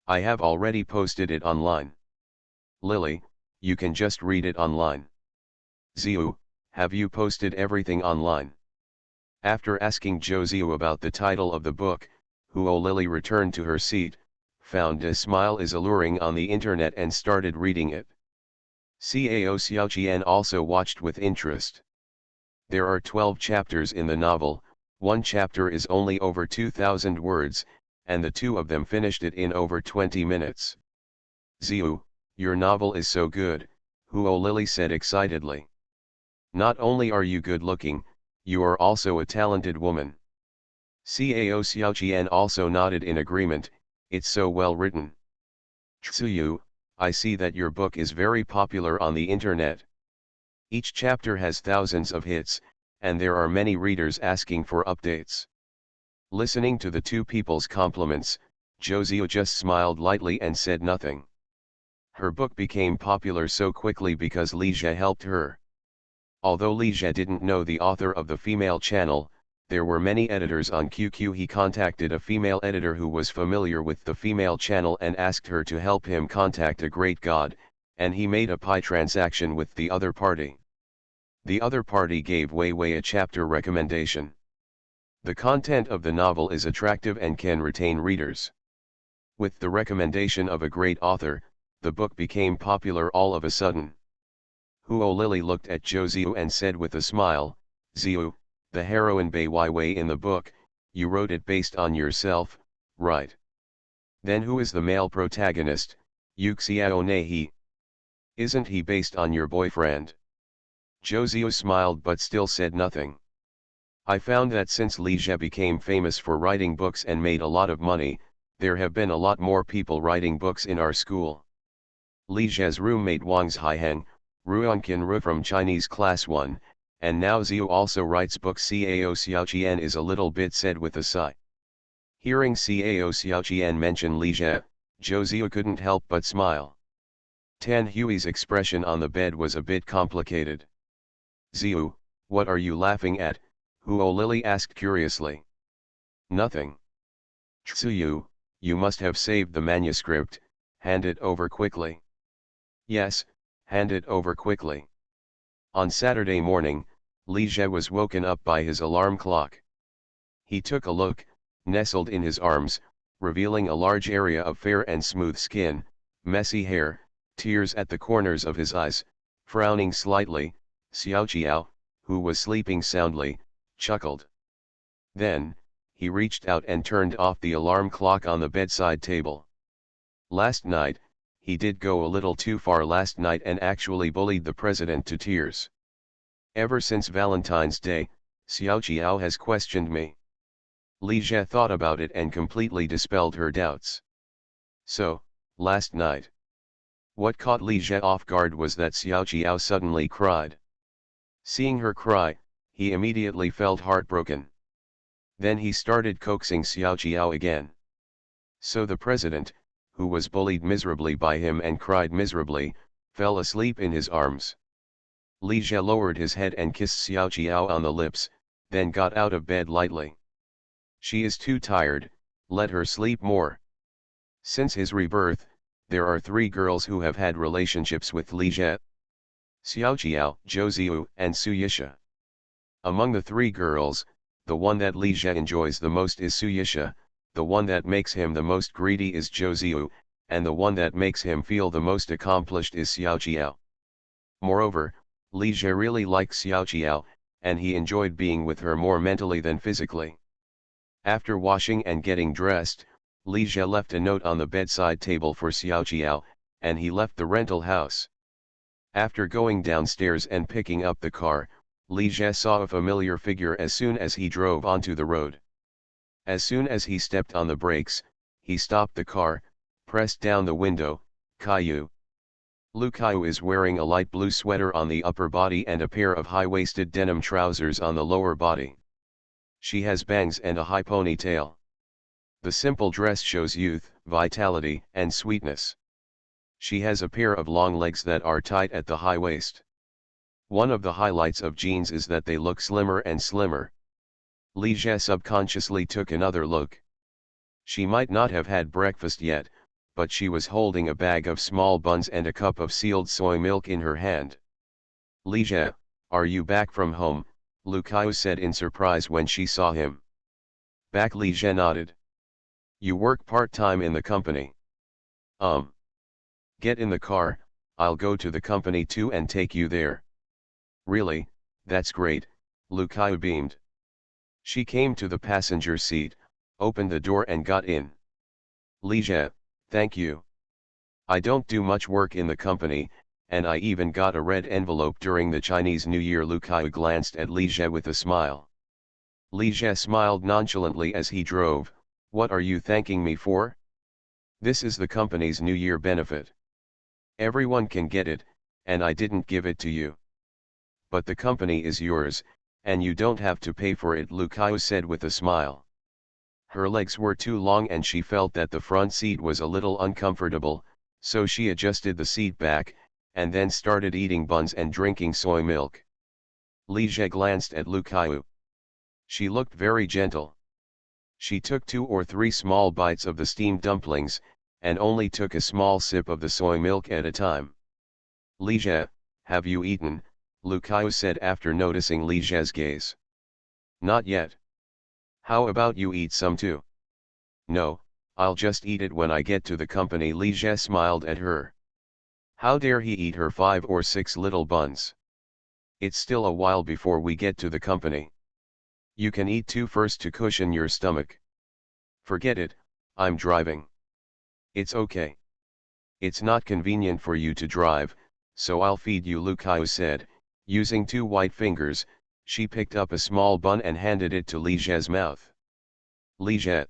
I have already posted it online. Lily, you can just read it online. Ziyu, have you posted everything online? After asking Zhou Ziyu about the title of the book, Huo Lily returned to her seat, found A Smile is Alluring on the internet and started reading it. Cao Xiaoqian also watched with interest. There are 12 chapters in the novel, one chapter is only over 2,000 words, and the two of them finished it in over 20 minutes. Ziyu, your novel is so good, Huo Lily said excitedly. Not only are you good looking, you are also a talented woman. Cao Xiaoqian also nodded in agreement, it's so well written. Tsuyu, I see that your book is very popular on the internet. Each chapter has thousands of hits, and there are many readers asking for updates. Listening to the two people's compliments, Josio just smiled lightly and said nothing. Her book became popular so quickly because Li Jie helped her. Although Li Jie didn't know the author of the female channel, there were many editors on QQ. He contacted a female editor who was familiar with the female channel and asked her to help him contact a great god, and he made a pie transaction with the other party. The other party gave Wei Wei a chapter recommendation. The content of the novel is attractive and can retain readers. With the recommendation of a great author, the book became popular all of a sudden. Huo Lily looked at Zhou Ziyu and said with a smile, Ziyu, the heroine Bai Wei in the book, you wrote it based on yourself, right? Then who is the male protagonist, Yu Xiao Nehi? Isn't he based on your boyfriend? Zhou Ziyu smiled but still said nothing. I found that since Li Jie became famous for writing books and made a lot of money, there have been a lot more people writing books in our school. Li Jie's roommate Wang Haiheng, Ruanqian Ru from Chinese Class 1, and now Ziyu also writes books. Cao Xiaoqian is a little bit sad with a sigh. Hearing Cao Xiaoqian mention Li Jie, Zhou Ziyu couldn't help but smile. Tan Hui's expression on the bed was a bit complicated. Ziyu, what are you laughing at? Huo Lily asked curiously. Nothing. Tsuyu, you must have saved the manuscript, hand it over quickly. Yes, hand it over quickly. On Saturday morning, Li Jie was woken up by his alarm clock. He took a look, nestled in his arms, revealing a large area of fair and smooth skin, messy hair, tears at the corners of his eyes. Frowning slightly, Xiaoqiao, who was sleeping soundly, chuckled. Then, he reached out and turned off the alarm clock on the bedside table. Last night, he did go a little too far last night and actually bullied the president to tears. Ever since Valentine's Day, Xiaoqiao has questioned me. Li Jie thought about it and completely dispelled her doubts. So, last night. What caught Li Jie off guard was that Xiaoqiao suddenly cried. Seeing her cry, he immediately felt heartbroken. Then he started coaxing Xiaoqiao again. So the president, who was bullied miserably by him and cried miserably, fell asleep in his arms. Li Jie lowered his head and kissed Xiaoqiao on the lips, then got out of bed lightly. She is too tired, let her sleep more. Since his rebirth, there are 3 girls who have had relationships with Li Jie: Xiaoqiao, Zhou Ziyu, and Su Yisha. Among the 3 girls, the one that Li Jie enjoys the most is Su Yisha, the one that makes him the most greedy is Zhou Ziyu, and the one that makes him feel the most accomplished is Xiaoqiao. Moreover, Li Jie really likes Xiaoqiao, and he enjoyed being with her more mentally than physically. After washing and getting dressed, Li Jie left a note on the bedside table for Xiaoqiao, and he left the rental house. After going downstairs and picking up the car, Li Jie saw a familiar figure as soon as he drove onto the road. As soon as he stepped on the brakes, he stopped the car, pressed down the window. Caillou. Lu Caillou is wearing a light blue sweater on the upper body and a pair of high-waisted denim trousers on the lower body. She has bangs and a high ponytail. The simple dress shows youth, vitality, and sweetness. She has a pair of long legs that are tight at the high waist. One of the highlights of jeans is that they look slimmer and slimmer. Li Jie subconsciously took another look. She might not have had breakfast yet, but she was holding a bag of small buns and a cup of sealed soy milk in her hand. Li Jie, are you back from home? Lu Caillou said in surprise when she saw him. Back. Li Jie nodded. You work part-time in the company? Get in the car, I'll go to the company too and take you there. Really, that's great, Lu Caillou beamed. She came to the passenger seat, opened the door and got in. Li Jie, thank you. I don't do much work in the company, and I even got a red envelope during the Chinese New Year. Lu Caillou glanced at Li Jie with a smile. Li Jie smiled nonchalantly as he drove. What are you thanking me for? This is the company's New Year benefit. Everyone can get it, and I didn't give it to you. But the company is yours, and you don't have to pay for it, Lu Kaiu said with a smile. Her legs were too long and she felt that the front seat was a little uncomfortable, so she adjusted the seat back, and then started eating buns and drinking soy milk. Li Jie glanced at Lu Kaiu. She looked very gentle. She took 2 or 3 small bites of the steamed dumplings, and only took a small sip of the soy milk at a time. Li Jie, have you eaten? Lu Kaiu said after noticing Li Jie's gaze. Not yet. How about you eat some too? No, I'll just eat it when I get to the company. Li Jie smiled at her. How dare he eat her 5 or 6 little buns? It's still a while before we get to the company. You can eat 2 first to cushion your stomach. Forget it, I'm driving. It's okay. It's not convenient for you to drive, so I'll feed you, Lu Kaiu said. Using 2 white fingers, she picked up a small bun and handed it to Li Jie's mouth. Li Jie,